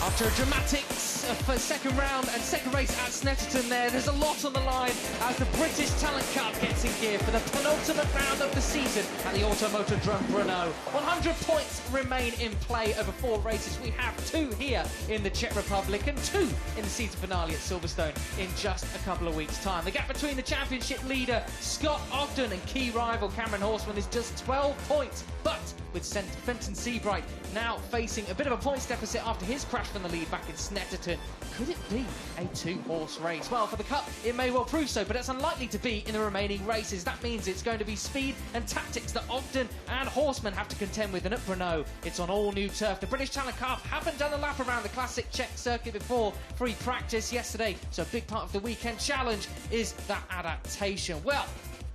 After a dramatic second round and second race at Snetterton there's a lot on the line as the British Talent Cup gets in gear for the penultimate round of the season at the Automotodrom Brno. 100 points remain in play over 4 races. We have 2 here in the Czech Republic and 2 in the season finale at Silverstone in just a couple of weeks' time. The gap between the championship leader Scott Ogden and key rival Cameron Horseman is just 12 points, but with Fenton Seabright now facing a bit of a points deficit after his crash from the lead back in Snetterton. Could it be a 2-horse race? Well, for the Cup, it may well prove so, but it's unlikely to be in the remaining races. That means it's going to be speed and tactics that Ogden and Horseman have to contend with, and at Brno, it's on all-new turf. The British Talent Cup haven't done a lap around the classic Czech circuit before free practice yesterday, so a big part of the weekend challenge is that adaptation. Well,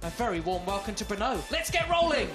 a very warm welcome to Brno. Let's get rolling!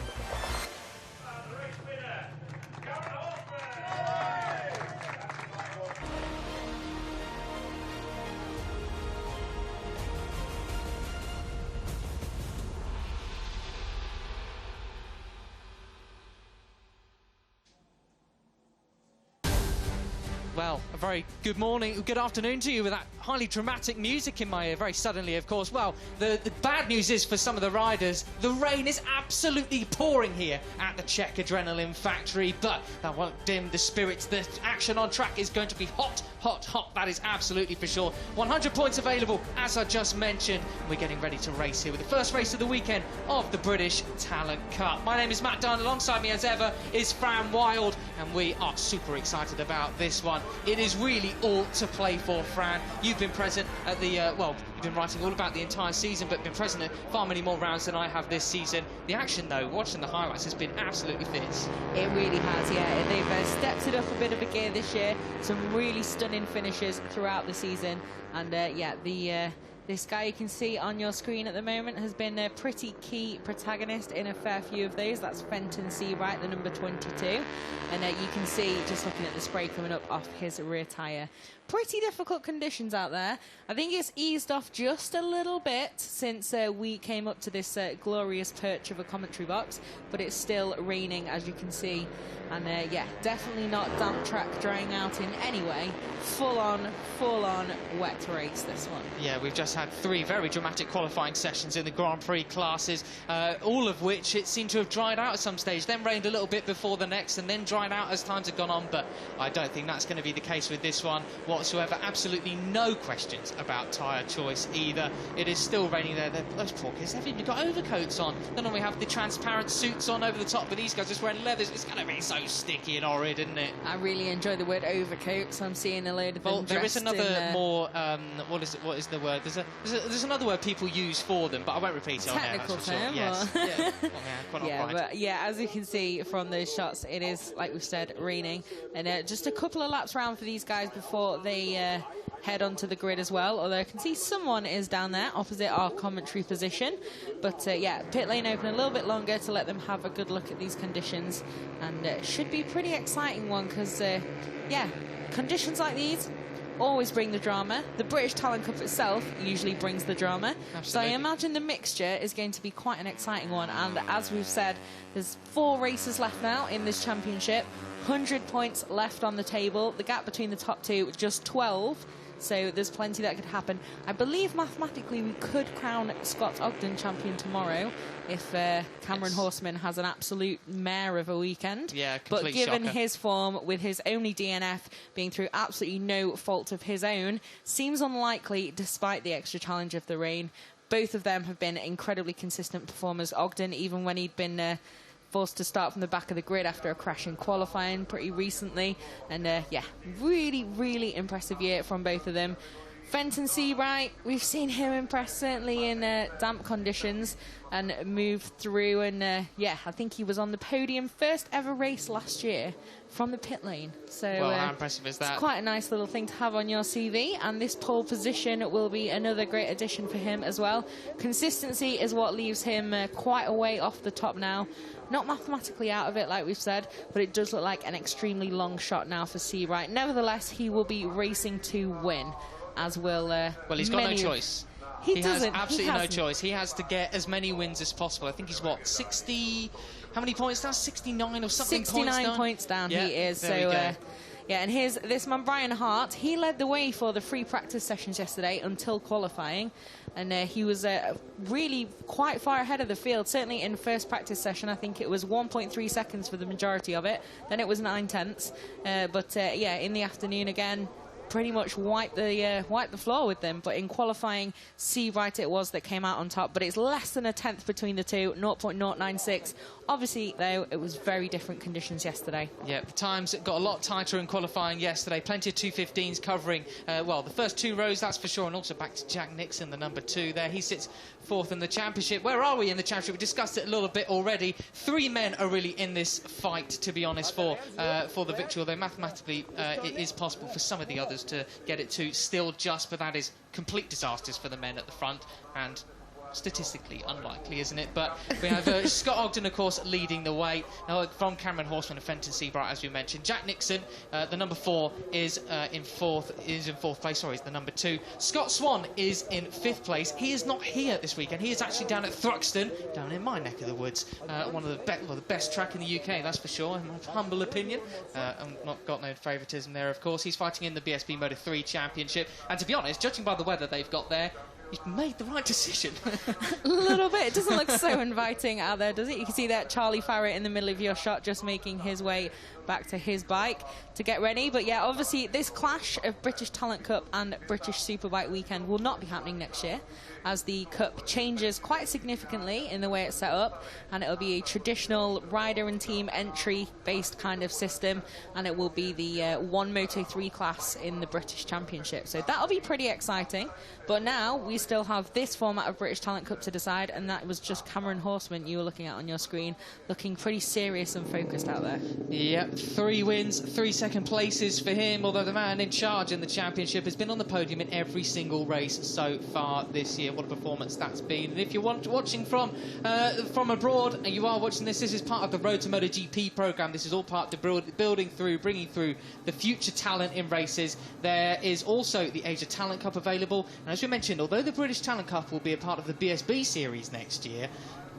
Well, a very good morning, good afternoon to you with that highly dramatic music in my ear, very suddenly, of course. Well, the bad news is for some of the riders, the rain is absolutely pouring here at the Czech Adrenaline Factory, but that won't dim the spirits. The action on track is going to be hot, hot, hot, that is absolutely for sure. 100 points available, as I just mentioned, and we're getting ready to race here with the first race of the weekend of the British Talent Cup. My name is Matt Dunn, alongside me as ever is Fran Wild, and we are super excited about this one. It is really all to play for, Fran. You've been present at the, well, you've been writing all about the entire season, but been present at far many more rounds than I have this season. The action, though, watching the highlights, has been absolutely fierce. It really has, yeah. They've stepped it up a bit of a gear this year. Some really stunning finishes throughout the season. And, yeah, this guy you can see on your screen at the moment has been a pretty key protagonist in a fair few of those. That's Fenton Seabright, the number 22. And you can see, just looking at the spray coming up off his rear tyre, pretty difficult conditions out there. I think it's eased off just a little bit since we came up to this glorious perch of a commentary box, but it's still raining, as you can see. And yeah, definitely not damp track drying out in any way. Full on wet race, this one. Yeah, we've just had 3 very dramatic qualifying sessions in the Grand Prix classes, all of which it seemed to have dried out at some stage, then rained a little bit before the next, and then dried out as times have gone on. But I don't think that's going to be the case with this one whatsoever. Absolutely no questions about tyre choice either. It is still raining there. Those poor kids, they've even got overcoats on. Then we have the transparent suits on over the top, but these guys just wearing leathers. It's going to be so sticky and horrid, isn't it? I really enjoy the word overcoats. I'm seeing a load of them. Well, there is another more, what is the word? There's another word people use for them, but I won't repeat it on there. Technical term? Sure. Yes. Yeah. Well, yeah, but yeah, as you can see from those shots, it is, like we've said, raining. And just a couple of laps round for these guys before they head onto the grid as well, although I can see someone is down there opposite our commentary position. But yeah, pit lane open a little bit longer to let them have a good look at these conditions, and it should be a pretty exciting one because yeah, conditions like these always bring the drama. The British Talent Cup itself usually brings the drama. Absolutely. So I imagine the mixture is going to be quite an exciting one. And as we've said, there's 4 races left now in this championship. 100 points left on the table. The gap between the top 2, just 12. So there's plenty that could happen. I believe mathematically we could crown Scott Ogden champion tomorrow if Cameron Horseman has an absolute mare of a weekend. Yeah, but given his form, with his only DNF being through absolutely no fault of his own, seems unlikely despite the extra challenge of the rain. Both of them have been incredibly consistent performers. Ogden, even when he'd been forced to start from the back of the grid after a crash in qualifying pretty recently. And yeah, really impressive year from both of them. Fenton Seabright, we've seen him impress certainly in damp conditions and move through, and yeah, I think he was on the podium first ever race last year from the pit lane. So well, how impressive is that? It's quite a nice little thing to have on your CV, and this pole position will be another great addition for him as well. Consistency is what leaves him quite a way off the top now. Not mathematically out of it, like we've said, but it does look like an extremely long shot now for Seabright. Nevertheless, he will be racing to win, as will well, he's got no choice. He has absolutely no choice. He has to get as many wins as possible. I think he's, what, 60... How many points down? 69 or something 69 points down yeah, he is. So Yeah, and here's this man, Brian Hart. He led the way for the free practice sessions yesterday until qualifying. And he was really quite far ahead of the field. Certainly in first practice session, I think it was 1.3 seconds for the majority of it. Then it was 9/10. Yeah, in the afternoon again, pretty much wiped the floor with them. But in qualifying, Seabright it was that came out on top. But it's less than a tenth between the two, 0.096. Obviously, though, it was very different conditions yesterday. Yeah, the times got a lot tighter in qualifying yesterday. Plenty of 2:15s covering, well, the first two rows, that's for sure. And also back to Jack Nixon, the number 2 there. He sits 4th in the championship. Where are we in the championship? We discussed it a little bit already. 3 men are really in this fight, to be honest, for the victory. Although mathematically, it is possible for some of the others to get it to still just, but that is complete disasters for the men at the front. And statistically unlikely, isn't it? But we have Scott Ogden, of course, leading the way from Cameron Horseman and Fenton Seabright, as we mentioned. Jack Nixon, the number 4, is in fourth place. Sorry, is the number 2. Scott Swan is in 5th place. He is not here this weekend. He is actually down at Thruxton, down in my neck of the woods. One of the best track in the UK, that's for sure, in my humble opinion. I've not got no favouritism there, of course. He's fighting in the BSB Moto 3 Championship. And to be honest, judging by the weather they've got there, he's made the right decision. A little bit. It doesn't look so inviting out there, does it? You can see that Charlie Farrett in the middle of your shot just making his way back to his bike to get ready. But yeah, obviously this clash of British Talent Cup and British Superbike weekend will not be happening next year, as the Cup changes quite significantly in the way it's set up, and it'll be a traditional rider and team entry based kind of system, and it will be the one Moto3 class in the British Championship. So that'll be pretty exciting. But now we still have this format of British Talent Cup to decide, and that was just Cameron Horseman you were looking at on your screen, looking pretty serious and focused out there. Yep, 3 wins, 3 second places for him, although the man in charge in the championship has been on the podium in every single race so far this year. What a performance that's been. And if you're watching from abroad, and you are watching this, this is part of the Road to MotoGP programme. This is all part of bringing through the future talent in races. There is also the Asia Talent Cup available, and as we mentioned, although the British Talent Cup will be a part of the BSB series next year,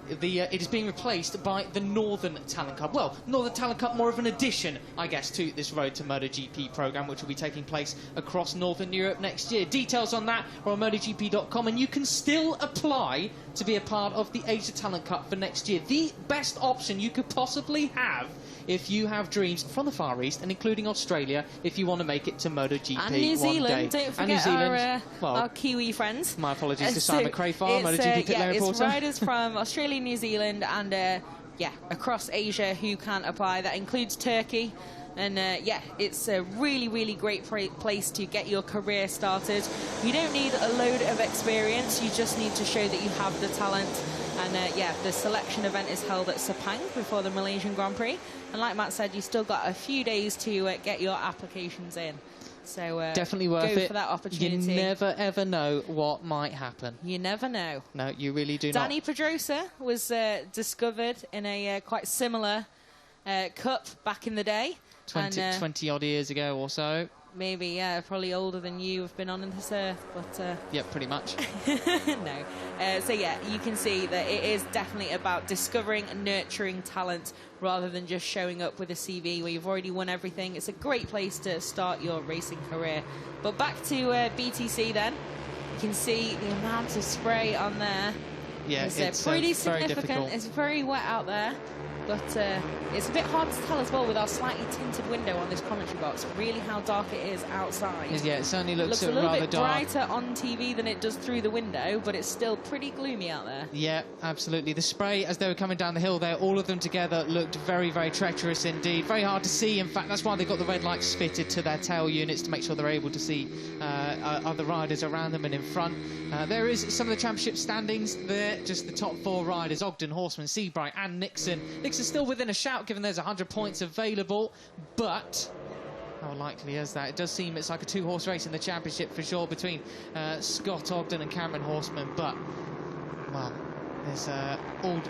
it is being replaced by the Northern Talent Cup. Well, Northern Talent Cup, more of an addition, I guess, to this Road to MotoGP programme, which will be taking place across Northern Europe next year. Details on that are on MotoGP.com, and you can still apply to be a part of the Asia Talent Cup for next year. The best option you could possibly have if you have dreams from the Far East, and including Australia, if you want to make it to MotoGP and New Zealand. Don't forget New Zealand. Our Kiwi friends. My apologies to Simon Crayfar, MotoGP pit lane reporter. It's riders from Australia, New Zealand, and across Asia who can apply. That includes Turkey. And it's a really, really great place to get your career started. You don't need a load of experience. You just need to show that you have the talent. And the selection event is held at Sepang before the Malaysian Grand Prix. And like Matt said, you've still got a few days to get your applications in. So definitely worth go it for that opportunity. You never ever know what might happen. You never know. No, you really do Danny not. Pedrosa was discovered in a quite similar cup back in the day. 20 odd years ago or so. Maybe, yeah, probably older than you have been on this earth, but... Yeah, pretty much. No. So, yeah, you can see that it is definitely about discovering and nurturing talent rather than just showing up with a CV where you've already won everything. It's a great place to start your racing career. But back to BTC then. You can see the amount of spray on there. Yeah, it's pretty significant. Very difficult. It's very wet out there. But it's a bit hard to tell as well with our slightly tinted window on this commentary box really how dark it is outside. Yeah, it certainly looks a little rather bit dark. brighter on TV than it does through the window, but it's still pretty gloomy out there. Yeah, absolutely. The spray, as they were coming down the hill there, all of them together looked very, very treacherous indeed. Very hard to see. In fact, that's why they've got the red lights fitted to their tail units to make sure they're able to see other riders around them and in front. There is some of the championship standings there, just the top 4 riders, Ogden, Horseman, Seabright and Nixon. Nixon's still within a shout given there's 100 points available, but how likely is that? It does seem it's like a 2-horse race in the championship for sure between Scott Ogden and Cameron Horseman, but, well, there's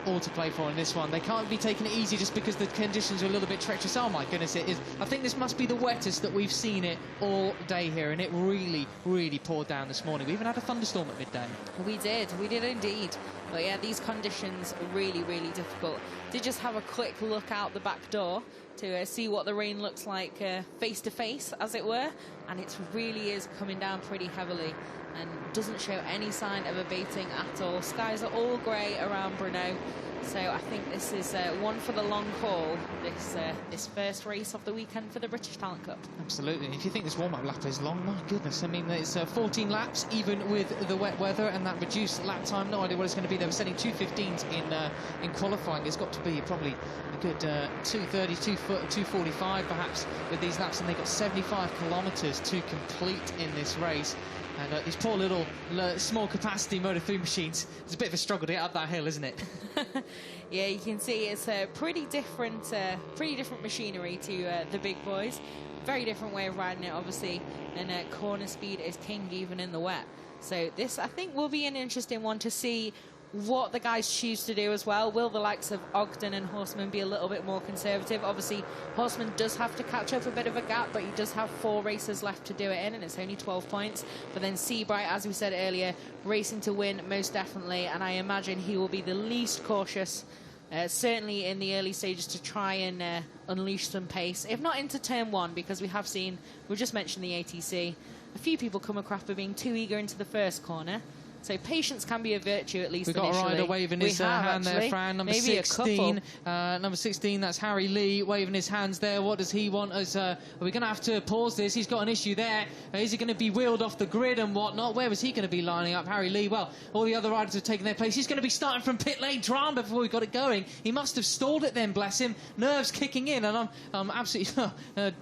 all to play for in this one. They can't be taking it easy just because the conditions are a little bit treacherous. Oh my goodness, it is. I think this must be the wettest that we've seen it all day here, and it really, really poured down this morning. We even had a thunderstorm at midday. We did indeed. But yeah, these conditions are really, really difficult. Did just have a quick look out the back door, to see what the rain looks like face to face, as it were, and it really is coming down pretty heavily and doesn't show any sign of abating at all. Skies are all grey around Brno. So I think this is one for the long haul, this first race of the weekend for the British Talent Cup. Absolutely. If you think this warm-up lap is long, my goodness. I mean, it's 14 laps, even with the wet weather and that reduced lap time. No idea what it's going to be. They were setting 2:15s in qualifying. It's got to be probably a good 2:30, 2:45 perhaps with these laps, and they've got 75 kilometres to complete in this race. And these poor little small capacity Moto3 machines, it's a bit of a struggle to get up that hill, isn't it? Yeah, you can see it's a pretty different machinery to the big boys. Very different way of riding it, obviously, and corner speed is king even in the wet. So this, I think, will be an interesting one to see what the guys choose to do as well. Will the likes of Ogden and Horseman be a little bit more conservative? Obviously, Horseman does have to catch up a bit of a gap, but he does have 4 races left to do it in, and it's only 12 points. But then Seabright, as we said earlier, racing to win most definitely, and I imagine he will be the least cautious, certainly in the early stages, to try and unleash some pace, if not into turn 1, because we just mentioned the ATC. A few people come across for being too eager into the first corner. So patience can be a virtue, at least initially. We've got a rider waving his hand there, Fran. Number 16. Number 16, that's Harry Lee, waving his hands there. What does he want? Are we going to have to pause this? He's got an issue there. Is he going to be wheeled off the grid and whatnot? Where was he going to be lining up, Harry Lee? Well, all the other riders have taken their place. He's going to be starting from pit lane drama before we got it going. He must have stalled it then, bless him. Nerves kicking in, and I'm absolutely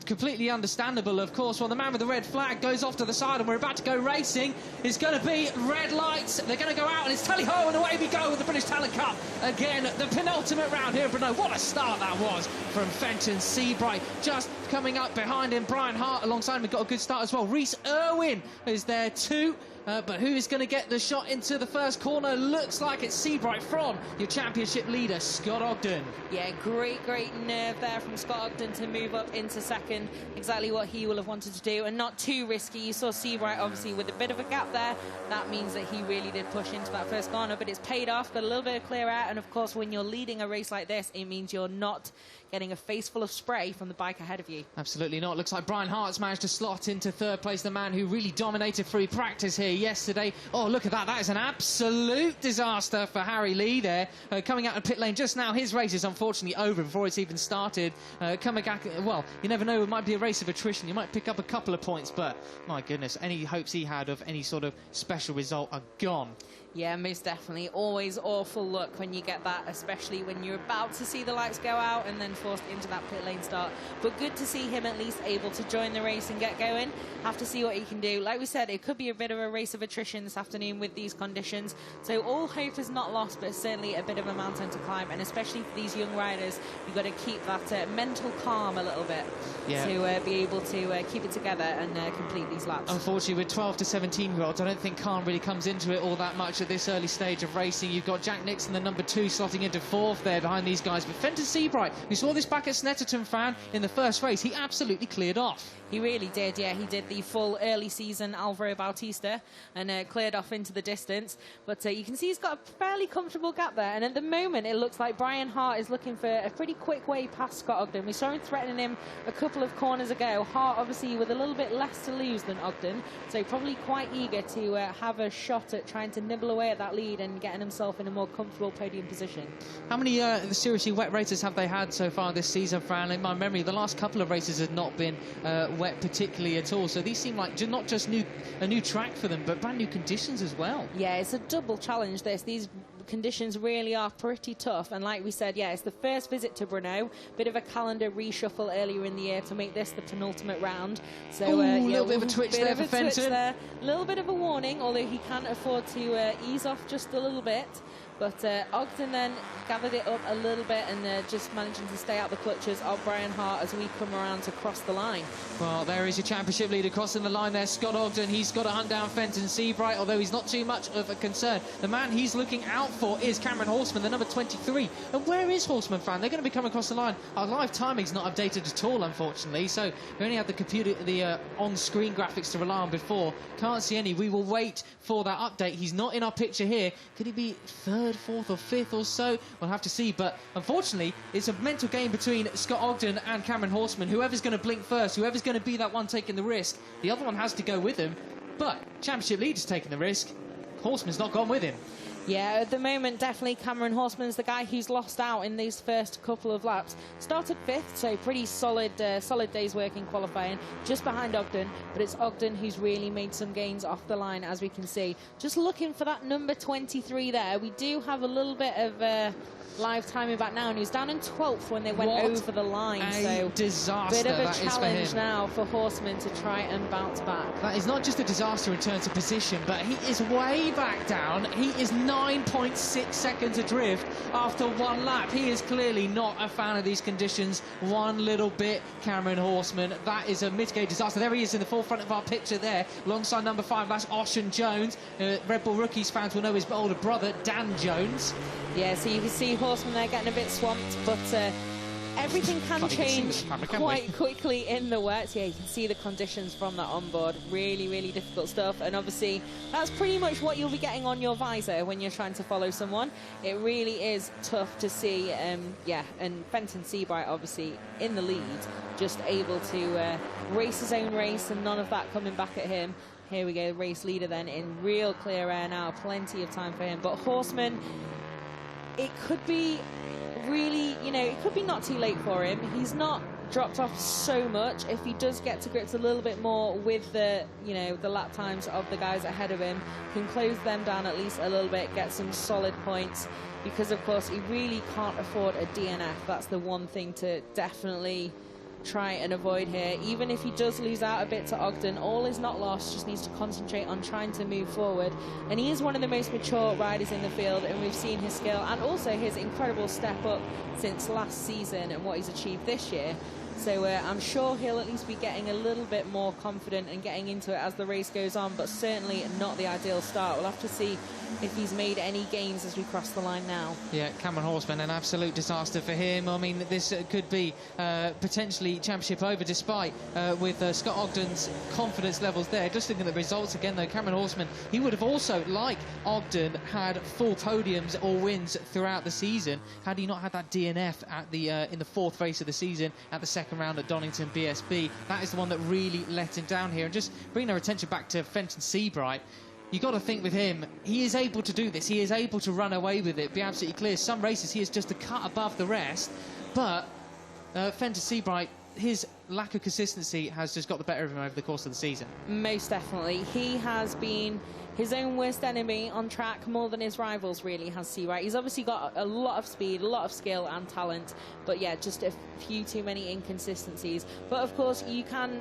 completely understandable, of course. Well, the man with the red flag goes off to the side, and we're about to go racing. It's going to be red light. They're going to go out, and it's tally-ho, and away we go with the British Talent Cup. Again, the penultimate round here in Brno. What a start that was from Fenton. Seabright just coming up behind him. Brian Hart alongside him. We've got a good start as well. Reese Irwin is there too. But who is going to get the shot into the first corner? Looks like it's Seabright from your championship leader, Scott Ogden. Yeah, great nerve there from Scott Ogden to move up into second. Exactly what he will have wanted to do, and not too risky. You saw Seabright, obviously, with a bit of a gap there. That means that he really did push into that first corner, but it's paid off. Got a little bit of clear out, and of course, when you're leading a race like this, it means you're not getting a face full of spray from the bike ahead of you. Absolutely not. Looks like Brian Hart's managed to slot into third place, the man who really dominated free practice here yesterday. Oh, look at that. That is an absolute disaster for Harry Lee there. Coming out of pit lane just now. His race is unfortunately over before it's even started. Well, you never know. It might be a race of attrition. You might pick up a couple of points, but my goodness, any hopes he had of any sort of special result are gone. Yeah, most definitely. Always awful luck when you get that, especially when you're about to see the lights go out and then forced into that pit lane start. But good to see him at least able to join the race and get going. Have to see what he can do. Like we said, it could be a bit of a race of attrition this afternoon with these conditions. So all hope is not lost, but certainly a bit of a mountain to climb. And especially for these young riders, you've got to keep that mental calm a little bit to be able to keep it together and complete these laps. Unfortunately, with 12 to 17-year-olds, I don't think calm really comes into it all that much at this early stage of racing. You've got Jack Nixon, the number 2, slotting into 4th there behind these guys. But Fenton Seabright, we saw this back at Snetterton, Fran, in the first race. He absolutely cleared off. He really did, yeah. He did the full early season Alvaro Bautista and cleared off into the distance. But you can see he's got a fairly comfortable gap there. And at the moment, it looks like Brian Hart is looking for a pretty quick way past Scott Ogden. We saw him threatening him a couple of corners ago. Hart, obviously, with a little bit less to lose than Ogden. So probably quite eager to have a shot at trying to nibble away at that lead and getting himself in a more comfortable podium position. How many seriously wet races have they had so far this season, Fran? In my memory, the last couple of races had not been wet particularly at all. So these seem like not just a new track for them, but brand new conditions as well. Yeah, it's a double challenge, this. These conditions really are pretty tough, and like we said, yeah, it's the first visit to Brno. Bit of a calendar reshuffle earlier in the year to make this the penultimate round. So a little bit of a twitch there for Fenton. A little bit of a warning, although he can afford to ease off just a little bit. But Ogden then gathered it up a little bit and just managing to stay out the clutches of Brian Hart as we come around to cross the line. Well, there is your championship leader crossing the line there, Scott Ogden. He's got to hunt down Fenton Seabright, although he's not too much of a concern. The man he's looking out for is Cameron Horseman, the number 23. And where is Horseman, Fran? They're going to be coming across the line. Our live timing's not updated at all, unfortunately, so we only have the on-screen graphics to rely on before. Can't see any. We will wait for that update. He's not in our picture here. Could he be third 3rd, 4th or 5th or so. We'll have to see, but unfortunately, it's a mental game between Scott Ogden and Cameron Horseman. Whoever's going to blink first, whoever's going to be that one taking the risk, the other one has to go with him. But championship leader's taking the risk. Horseman's not gone with him. Yeah, at the moment, definitely Cameron Horseman's the guy who's lost out in these first couple of laps. Started 5th, so pretty solid day's work in qualifying, just behind Ogden. But it's Ogden who's really made some gains off the line, as we can see. Just looking for that number 23 there. We do have a little bit of live timing back now, and he was down in 12th when they went over the line. So disaster. Bit of a that challenge is for him. now for Horseman to try and bounce back. That is not just a disaster in terms of position, but he is way back down. He is 9.6 seconds adrift after one lap. He is clearly not a fan of these conditions one little bit, Cameron Horseman. That is a mitigated disaster. There he is in the forefront of our picture there, alongside number 5, that's Ocean Jones. Red Bull Rookies fans will know his older brother, Dan Jones. Yeah, so you can see Horseman there getting a bit swamped, but everything can change quite quickly in the wet. Yeah, you can see the conditions from that onboard. Really, really difficult stuff. And obviously, that's pretty much what you'll be getting on your visor when you're trying to follow someone. It really is tough to see. Yeah, and Fenton Seabright, obviously, in the lead, just able to race his own race and none of that coming back at him. Here we go, race leader then in real clear air now. Plenty of time for him. But Horseman, it could be really, you know, it could be not too late for him. He's not dropped off so much. If he does get to grips a little bit more with the, you know, the lap times of the guys ahead of him, can close them down at least a little bit, get some solid points, because of course he really can't afford a DNF. That's the one thing to definitely try and avoid here. Even if he does lose out a bit to Ogden, all is not lost, just needs to concentrate on trying to move forward. And he is one of the most mature riders in the field, and we've seen his skill and also his incredible step up since last season and what he's achieved this year. So I'm sure he'll at least be getting a little bit more confident and getting into it as the race goes on, but certainly not the ideal start. We'll have to see if he's made any gains as we cross the line now. Yeah, Cameron Horseman, an absolute disaster for him. I mean, this could be potentially championship over, despite with Scott Ogden's confidence levels there. Just looking at the results again, though, Cameron Horseman, he would have also, like Ogden, had full podiums or wins throughout the season had he not had that DNF at the in the 4th race of the season at the second round at Donington BSB. That is the one that really let him down here. And just bring our attention back to Fenton Seabright. You got to think with him, he is able to do this. He is able to run away with it, be absolutely clear. Some races he is just a cut above the rest, but Fenton Seabright, his lack of consistency has just got the better of him over the course of the season. Most definitely. He has been his own worst enemy on track more than his rivals, really, has Seabright. He's obviously got a lot of speed, a lot of skill and talent, but yeah, just a few too many inconsistencies. But of course, you can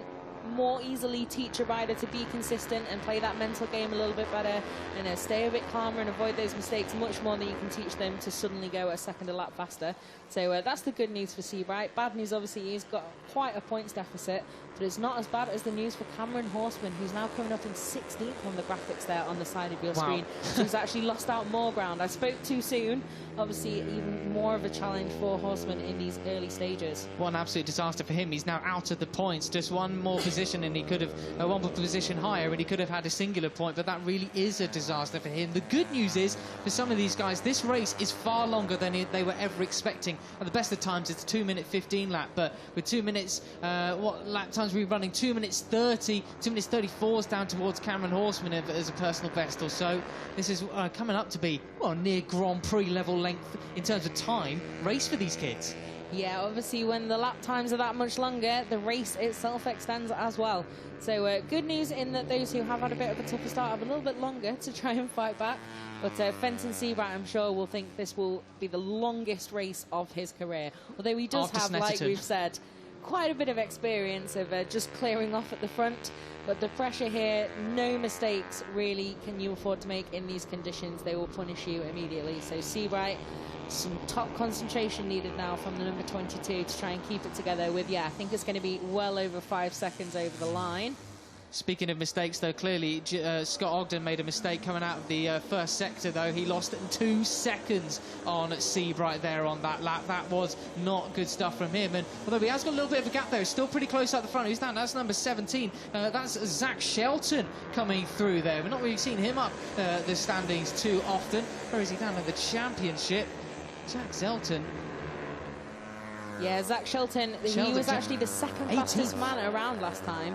more easily teach a rider to be consistent and play that mental game a little bit better, and stay a bit calmer and avoid those mistakes much more than you can teach them to suddenly go a second a lap faster. So that's the good news for Seabright. Bad news, obviously, he's got quite a points deficit, but it's not as bad as the news for Cameron Horseman, who's now coming up in 16th on the graphics there on the side of your screen. So he's actually lost out more ground. I spoke too soon. Obviously, even more of a challenge for Horseman in these early stages. One absolute disaster for him. He's now out of the points. Just one more position, and he could have one more position higher, and he could have had a singular point. But that really is a disaster for him. The good news is, for some of these guys, this race is far longer than they were ever expecting. At the best of times, it's a 2-minute 15 lap, but with 2 minutes, what lap times are we running? 2 minutes 30, 2 minutes 34 is down towards Cameron Horseman as a personal best or so. This is coming up to be, well, near Grand Prix level length in terms of time race for these kids. Yeah, obviously when the lap times are that much longer, the race itself extends as well. So good news in that those who have had a bit of a tougher start have a little bit longer to try and fight back. But Fenton Seabright, I'm sure, will think this will be the longest race of his career. Although he does have, like we've said, quite a bit of experience of just clearing off at the front. But the pressure here, no mistakes really can you afford to make in these conditions. They will punish you immediately. So Seabright, some top concentration needed now from the number 22 to try and keep it together with, yeah, I think it's going to be well over 5 seconds over the line. Speaking of mistakes, though, clearly Scott Ogden made a mistake coming out of the first sector, though. He lost 2 seconds on Seabright there on that lap. That was not good stuff from him. And although he has got a little bit of a gap, though, still pretty close at the front. Who's that? That's number 17. That's Zach Shelton coming through there. We've not really seen him up the standings too often. Where is he down in the championship? Jack Shelton. Yeah, Zach Shelton, he was actually the second fastest man around last time,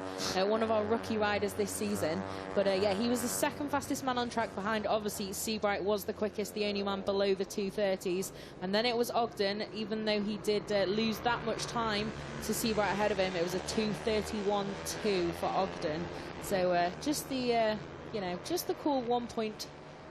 one of our rookie riders this season. But yeah, he was the second fastest man on track behind, obviously, Seabright was the quickest, the only man below the 2:30s. And then it was Ogden, even though he did lose that much time to Seabright ahead of him. It was a 2:31.2 for Ogden. So just the, you know, just the cool 1 point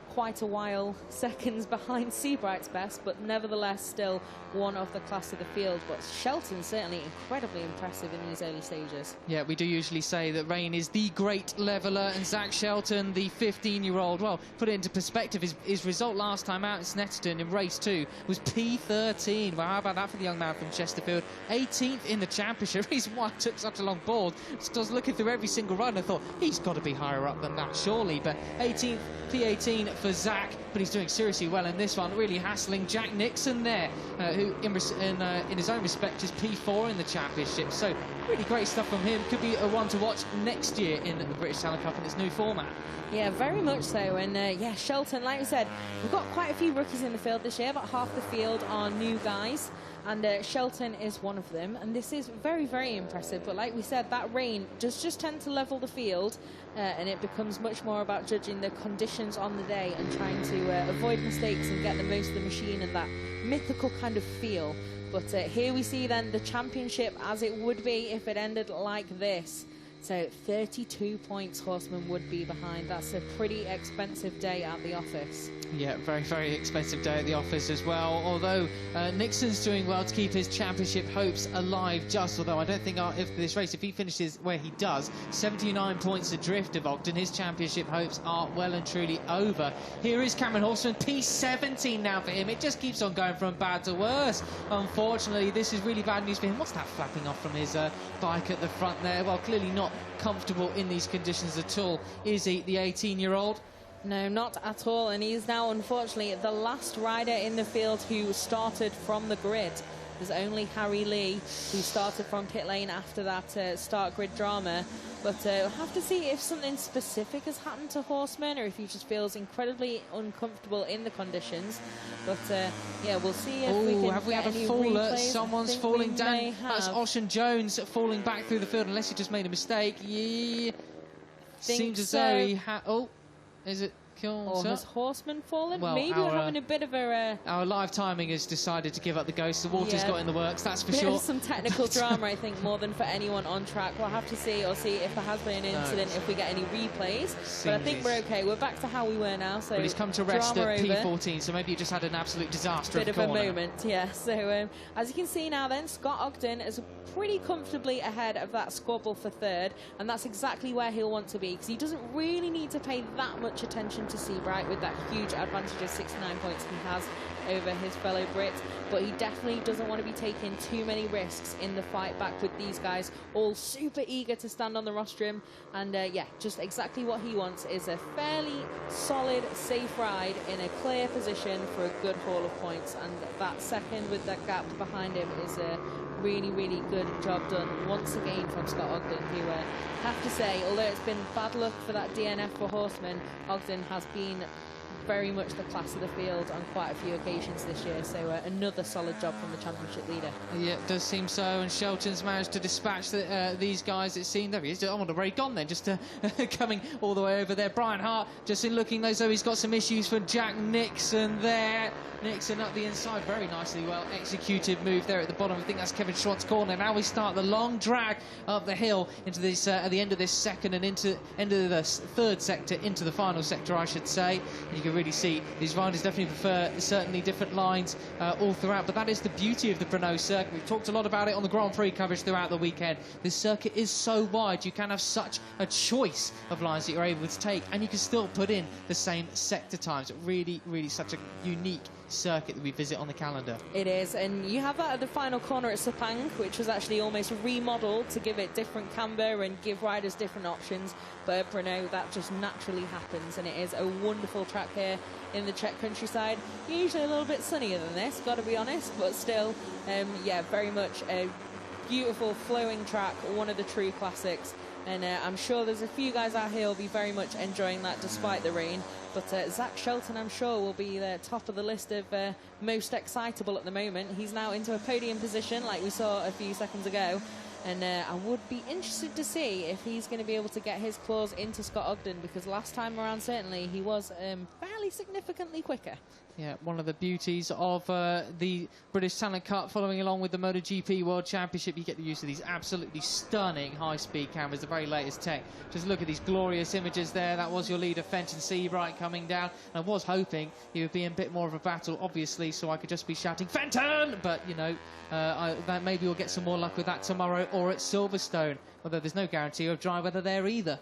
quite a while seconds behind Seabright's best, but nevertheless still one of the class of the field. But Shelton certainly incredibly impressive in these early stages. Yeah, we do usually say that Rain is the great leveller, and Zach Shelton, the 15-year-old, well, put it into perspective, his result last time out in Snetterton in race 2 was P13. Well, how about that for the young man from Chesterfield? 18th in the championship. Reason why I took such a long pause, just was looking through every single run and I thought, he's got to be higher up than that, surely. But 18th, P18 for Zach, but he's doing seriously well in this one, really hassling Jack Nixon there, who in his own respect is P4 in the championship. So really great stuff from him. Could be a one to watch next year in the British Talent Cup in its new format. Yeah, very much so. And yeah, Shelton, like we said, we've got quite a few rookies in the field this year. About half the field are new guys, and Shelton is one of them. And this is very, very impressive. But like we said, that rain does just tend to level the field, and it becomes much more about judging the conditions on the day and trying to avoid mistakes and get the most of the machine and that mythical kind of feel. But here we see then the championship as it would be if it ended like this. So 32 points Horseman would be behind. That's a pretty expensive day at the office. Yeah, very, very expensive day at the office as well. Although Nixon's doing well to keep his championship hopes alive, just although I don't think if this race, if he finishes where he does, 79 points adrift of Ogden, his championship hopes are well and truly over. Here is Cameron Horseman, P17 now for him. It just keeps on going from bad to worse. Unfortunately, this is really bad news for him. What's that flapping off from his bike at the front there? Well, clearly not comfortable in these conditions at all, is he, the 18-year-old? No, not at all, and he's now unfortunately the last rider in the field who started from the grid. There's only Harry Lee who started from pit lane after that start grid drama. But we'll have to see if something specific has happened to Horseman or if he just feels incredibly uncomfortable in the conditions. But yeah, we'll see if we can have we had a faller? Someone's falling down. That's Ocean Jones falling back through the field, unless he just made a mistake. Yeah, seems as though he had. Oh, is it? Or has Horseman fallen? Well, maybe we're having a bit of a... Our live timing has decided to give up the ghost. The water's got in the works, that's for sure. Some technical drama, I think, more than for anyone on track. We'll have to see if there has been an incident, if we get any replays. But I think we're okay. We're back to how we were now. So but he's come to rest at P14, so maybe he just had an absolute disaster. Bit of a moment, yeah. So as you can see now then, Scott Ogden is pretty comfortably ahead of that squabble for third, and that's exactly where he'll want to be, because he doesn't really need to pay that much attention to Seabright with that huge advantage of 69 points he has over his fellow Brit, but he definitely doesn't want to be taking too many risks in the fight back with these guys, all super eager to stand on the rostrum. And yeah, just exactly what he wants is a fairly solid, safe ride in a clear position for a good haul of points, and that second with that gap behind him is a really, really good job done once again from Scott Ogden, who have to say, although it's been bad luck for that DNF for Horseman, Ogden has been very much the class of the field on quite a few occasions this year, so another solid job from the championship leader. Yeah, it does seem so, and Shelton's managed to dispatch these guys, it seemed. There he is. I wonder where he'd gone then, just coming all the way over there. Brian Hart just looking as though he's got some issues for Jack Nixon there. Nixon up the inside, very nicely well executed move there at the bottom. I think that's Kevin Schwant's corner. Now we start the long drag up the hill into this at the end of this second and into the third sector, into the final sector, I should say. And you can really see these riders definitely prefer certainly different lines all throughout. But that is the beauty of the Brno circuit. We've talked a lot about it on the Grand Prix coverage throughout the weekend. This circuit is so wide, you can have such a choice of lines that you're able to take, and you can still put in the same sector times. Really, really such a unique circuit that we visit on the calendar. It is, and you have that at the final corner at Sepang, which was actually almost remodeled to give it different camber and give riders different options. But at Brno, that just naturally happens, and it is a wonderful track here in the Czech countryside. Usually a little bit sunnier than this, got to be honest, but still, yeah, very much a beautiful flowing track, one of the true classics. And I'm sure there's a few guys out here who will be very much enjoying that despite the rain. But Zach Shelton, I'm sure, will be the top of the list of most excitable at the moment. He's now into a podium position like we saw a few seconds ago. And I would be interested to see if he's going to be able to get his claws into Scott Ogden, because last time around, certainly, he was fairly significantly quicker. Yeah, one of the beauties of the British Talent Cup, following along with the MotoGP World Championship, you get the use of these absolutely stunning high-speed cameras, the very latest tech. Just look at these glorious images there. That was your leader, Fenton Seabright, coming down. I was hoping he would be in a bit more of a battle, obviously, so I could just be shouting, Fenton! But, you know, maybe we'll get some more luck with that tomorrow or at Silverstone, although there's no guarantee of dry weather there either.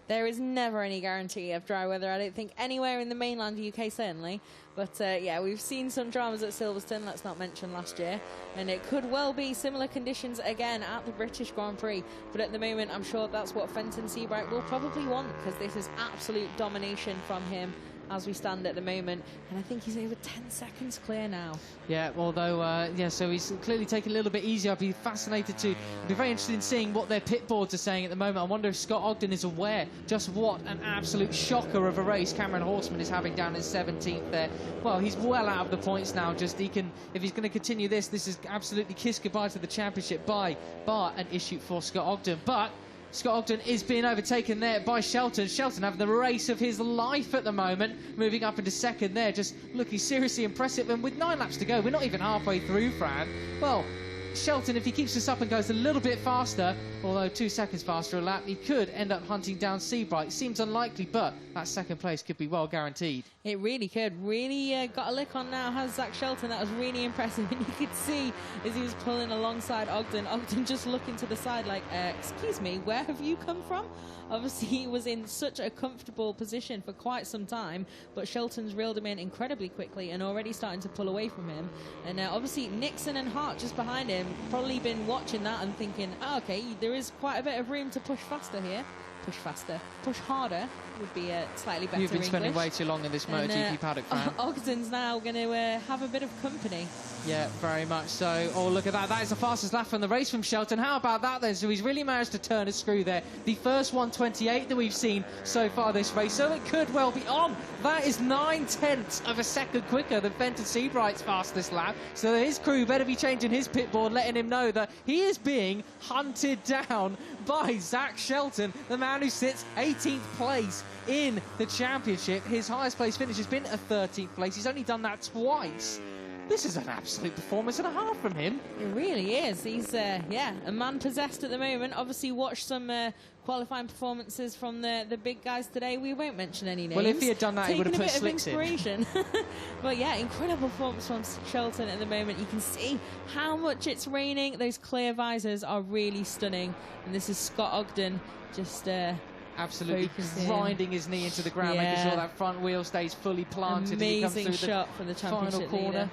There is never any guarantee of dry weather, I don't think, anywhere in the mainland UK, certainly. But, yeah, we've seen some dramas at Silverstone, let's not mention last year. And it could well be similar conditions again at the British Grand Prix. But at the moment, I'm sure that's what Fenton Seabright will probably want, because this is absolute domination from him as we stand at the moment, and I think he's over 10 seconds clear now. Yeah, although, yeah, so he's clearly taking a little bit easier. I'd be fascinated to, be very interested in seeing what their pit boards are saying at the moment. I wonder if Scott Ogden is aware just what an absolute shocker of a race Cameron Horseman is having down in 17th there. Well, he's well out of the points now. Just he can, if he's going to continue this is absolutely kiss goodbye to the championship by bar an issue for Scott Ogden. But Scott Ogden is being overtaken there by Shelton. Shelton having the race of his life at the moment, moving up into second there, just looking seriously impressive. And with 9 laps to go, we're not even halfway through, Fran. Well, Shelton, if he keeps this up and goes a little bit faster, although 2 seconds faster a lap, he could end up hunting down Seabright. Seems unlikely, but that second place could be well guaranteed. It really could. Really got a lick on now, has Zach Shelton. That was really impressive. And you could see as he was pulling alongside Ogden just looking to the side like, excuse me, where have you come from? Obviously, he was in such a comfortable position for quite some time, but Shelton's reeled him in incredibly quickly and already starting to pull away from him. And obviously, Nixon and Hart just behind him, probably been watching that and thinking, oh, okay, there is quite a bit of room to push faster here. Push faster. Push harder would be a slightly better You've been spending English. way too long in this MotoGP paddock, Fran. Ogden's now going to have a bit of company. Yeah, very much so. Oh, look at that. That is the fastest lap from the race from Shelton. How about that, then? So he's really managed to turn a screw there. The first 1:28 that we've seen so far this race, so it could well be on. That is 9/10 of a second quicker than Fenton Seabright's fastest lap. So his crew better be changing his pit board, letting him know that he is being hunted down by Zach Shelton, the man who sits 18th place in the championship. His highest place finish has been a 13th place. He's only done that twice. This is an absolute performance and a half from him. It really is. He's, yeah, a man possessed at the moment. Obviously, watched some qualifying performances from the big guys today. We won't mention any names. Well, if he had done that, he would have put slicks in. But yeah, incredible performance from Shelton at the moment. You can see how much it's raining. Those clear visors are really stunning. And this is Scott Ogden just absolutely grinding his knee into the ground, making sure that front wheel stays fully planted. Amazing shot from the championship final corner. leader.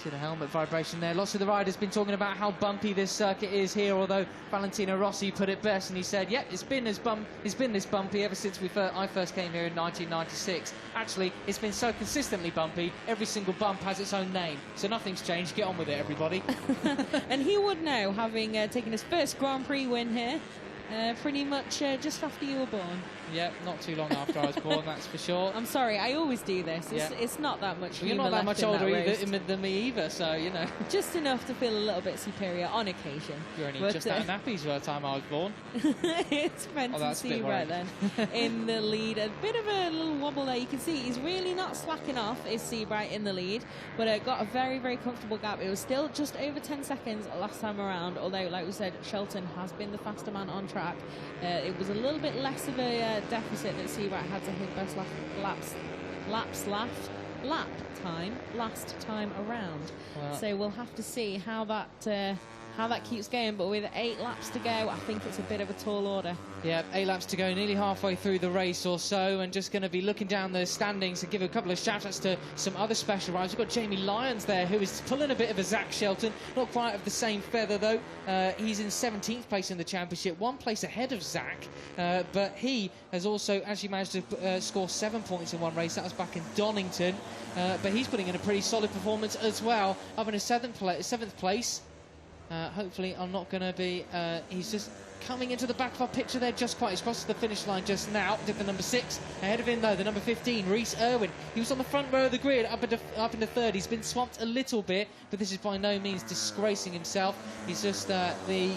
See the helmet vibration there. Lots of the riders been talking about how bumpy this circuit is here, although Valentino Rossi put it best and he said, yep, it's been this bumpy ever since I first came here in 1996. Actually, it's been so consistently bumpy, every single bump has its own name. So nothing's changed. Get on with it, everybody. And he would know, having taken his first Grand Prix win here, pretty much just after you were born. Yep, not too long after I was born, that's for sure. I'm sorry, I always do this. It's not that much. You're not that much older than me either, so, you know. Just enough to feel a little bit superior on occasion. You're only just out of nappies by the time I was born. It's Fenton Seabright then in the lead. A bit of a little wobble there. You can see he's really not slacking off, is Seabright in the lead, but got a very, very comfortable gap. It was still just over 10 seconds last time around, although, like we said, Shelton has been the faster man on track. It was a little bit less of a deficit that Seabright had to hit best lap time last time around. Well, so we'll have to see how how that keeps going, but with 8 laps to go, I think it's a bit of a tall order. Yeah, 8 laps to go, nearly halfway through the race or so, and just going to be looking down the standings and give a couple of shout-outs to some other special riders. We've got Jamie Lyons there, who is pulling a bit of a Zach Shelton, not quite of the same feather though. He's in 17th place in the championship, 1 place ahead of Zach, but he has also actually managed to score 7 points in one race. That was back in Donington, but he's putting in a pretty solid performance as well, up in a 7th place. Hopefully I'm not going to be... he's just coming into the back of our picture there just quite. He's crossed the finish line just now. Did the number 6. Ahead of him, though, the number 15, Rhys Irwin. He was on the front row of the grid, up into 3rd. He's been swamped a little bit, but this is by no means disgracing himself. He's just the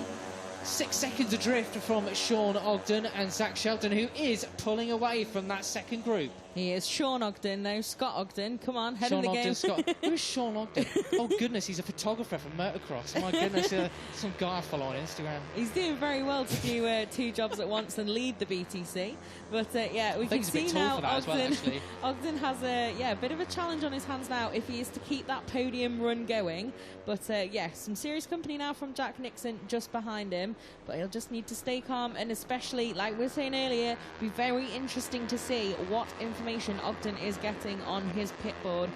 6 seconds adrift from Sean Ogden and Zach Shelton, who is pulling away from that second group. He is Sean Ogden, no, Scott Ogden. Come on, head Sean of the Ogden, game. Scott. Who is Sean Ogden? Oh, goodness, he's a photographer from motocross. My goodness, some guy I follow on Instagram. He's doing very well to do 2 jobs at once and lead the BTC. But, yeah, we can see now Ogden has a bit of a challenge on his hands now if he is to keep that podium run going. But, yeah, some serious company now from Jack Nixon just behind him. But he'll just need to stay calm, and especially, like we were saying earlier, be very interesting to see what information Ogden is getting on his pit board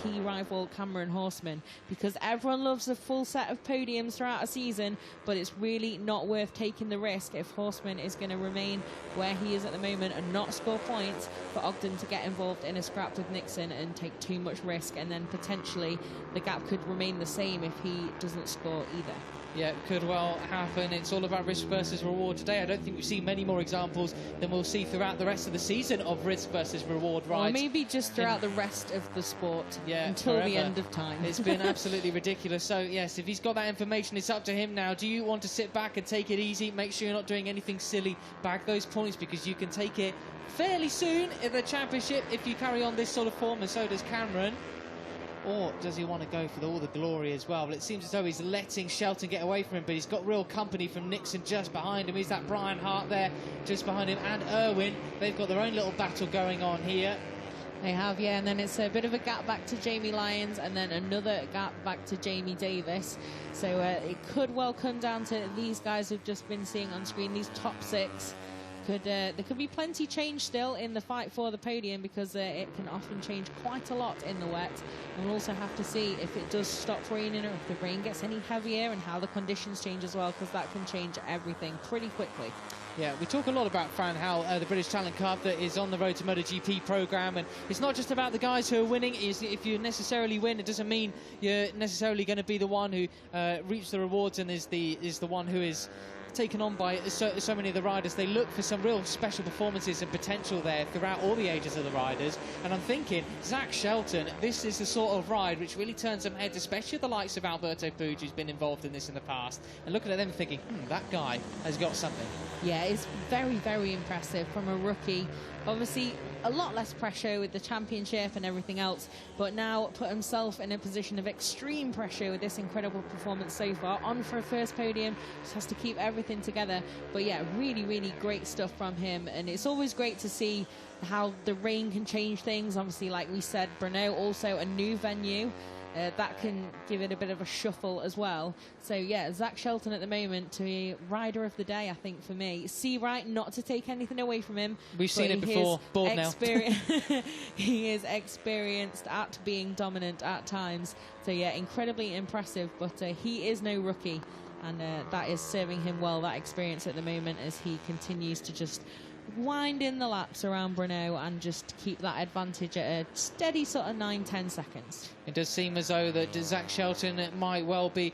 key rival Cameron Horseman, because everyone loves a full set of podiums throughout a season, but it's really not worth taking the risk if Horseman is going to remain where he is at the moment and not score points, for Ogden to get involved in a scrap with Nixon and take too much risk, and then potentially the gap could remain the same if he doesn't score either. Yeah, it could well happen. It's all about risk versus reward today. I don't think we've seen many more examples than we'll see throughout the rest of the season of risk versus reward rides. Or maybe just throughout the rest of the sport, until forever. The end of time. It's been absolutely ridiculous. So, yes, if he's got that information, it's up to him now. Do you want to sit back and take it easy? Make sure you're not doing anything silly. Bag those points, because you can take it fairly soon in the championship if you carry on this sort of form, and so does Cameron. Or does he want to go for all the glory as well? But it seems as though he's letting Shelton get away from him, but he's got real company from Nixon just behind him. He's that Brian Hart there just behind him, and Irwin. They've got their own little battle going on here. They have, yeah, and then it's a bit of a gap back to Jamie Lyons, and then another gap back to Jamie Davis. So it could well come down to these guys we've just been seeing on screen, these top 6. There could be plenty change still in the fight for the podium, because it can often change quite a lot in the wet. And we'll also have to see if it does stop raining, or if the rain gets any heavier, and how the conditions change as well, because that can change everything pretty quickly. Yeah, we talk a lot about Fran Howell, the British Talent Cup that is on the Road to MotoGP programme, and it's not just about the guys who are winning. If you necessarily win, it doesn't mean you're necessarily going to be the one who reaps the rewards and is the one who is taken on by so many of the riders. They look for some real special performances and potential there throughout all the ages of the riders, and I'm thinking Zach Shelton, this is the sort of ride which really turns some heads, especially the likes of Alberto Puig, who's been involved in this in the past, and looking at them thinking, that guy has got something. Yeah, it's very, very impressive from a rookie. Obviously, a lot less pressure with the championship and everything else, but now put himself in a position of extreme pressure with this incredible performance so far. On for a first podium, just has to keep everything together. But yeah, really, really great stuff from him, and it's always great to see how the rain can change things. Obviously, like we said, Brno, also a new venue. That can give it a bit of a shuffle as well. So, yeah, Zach Shelton at the moment to be rider of the day, I think, for me. Seawright, not to take anything away from him. We've seen it before. Bored now. He is experienced at being dominant at times. So, yeah, incredibly impressive. But he is no rookie. And that is serving him well, that experience at the moment, as he continues to just wind in the laps around Brno and just keep that advantage at a steady sort of 9-10 seconds. It does seem as though that Zach Shelton might well be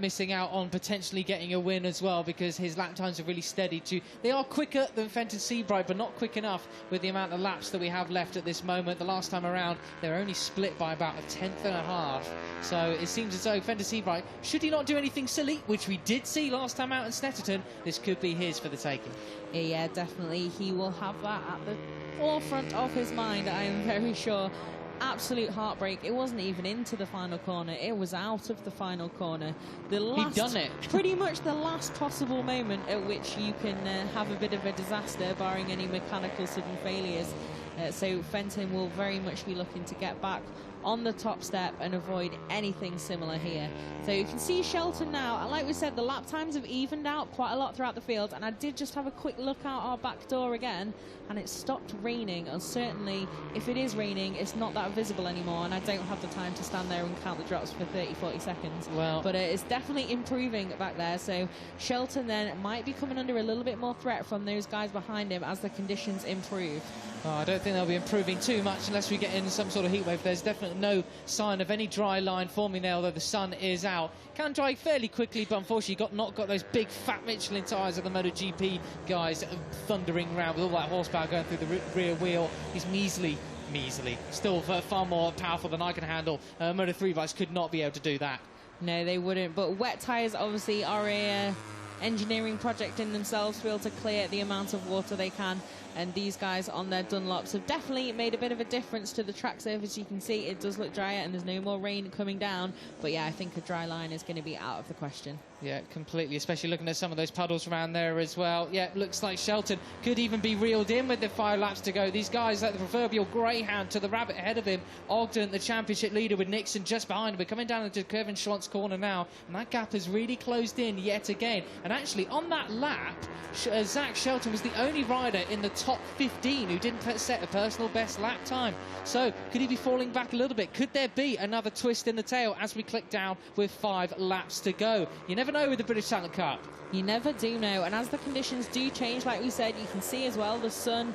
missing out on potentially getting a win as well, because his lap times are really steady too. They are quicker than Fenton Seabright, but not quick enough with the amount of laps that we have left at this moment. The last time around, they were only split by about a 1/10 and a half. So it seems as though Fenton Seabright, should he not do anything silly, which we did see last time out in Snetterton, this could be his for the taking. Yeah, definitely. He will have that at the forefront of his mind, I am very sure. Absolute heartbreak. It wasn't even into the final corner. It was out of the final corner. He'd done it. Pretty much the last possible moment at which you can have a bit of a disaster, barring any mechanical sudden failures. So Fenton will very much be looking to get back on the top step and avoid anything similar here. So you can see Shelton now, and like we said, the lap times have evened out quite a lot throughout the field, and I did just have a quick look out our back door again, and it stopped raining, and certainly if it is raining, it's not that visible anymore, and I don't have the time to stand there and count the drops for 30-40 seconds. Well, but it's definitely improving back there, so Shelton then might be coming under a little bit more threat from those guys behind him as the conditions improve. Oh, I don't think they'll be improving too much unless we get in some sort of heat wave. There's definitely no sign of any dry line forming there, although the sun is out. Can dry fairly quickly, but unfortunately not got those big fat Michelin tyres of the MotoGP guys thundering around with all that horsepower going through the rear wheel. He's measly, still far more powerful than I can handle. Moto3 bikes could not be able to do that. No, they wouldn't, but wet tyres obviously are a engineering project in themselves to be able to clear the amount of water they can, and these guys on their Dunlops have definitely made a bit of a difference to the track surface. You can see it does look drier and there's no more rain coming down, but yeah, I think a dry line is going to be out of the question. Yeah, completely, especially looking at some of those puddles around there as well. Yeah, looks like Shelton could even be reeled in with the 5 laps to go. These guys, like the proverbial greyhound to the rabbit ahead of him. Ogden, the championship leader, with Nixon just behind him. We're coming down into Kevin Schlott's corner now, and that gap has really closed in yet again. And actually, on that lap, Zach Shelton was the only rider in the top 15 who didn't set a personal best lap time. So, could he be falling back a little bit? Could there be another twist in the tail as we click down with 5 laps to go? You never know with the British Talent Cup. You never do know, and as the conditions do change, like we said, you can see as well the sun.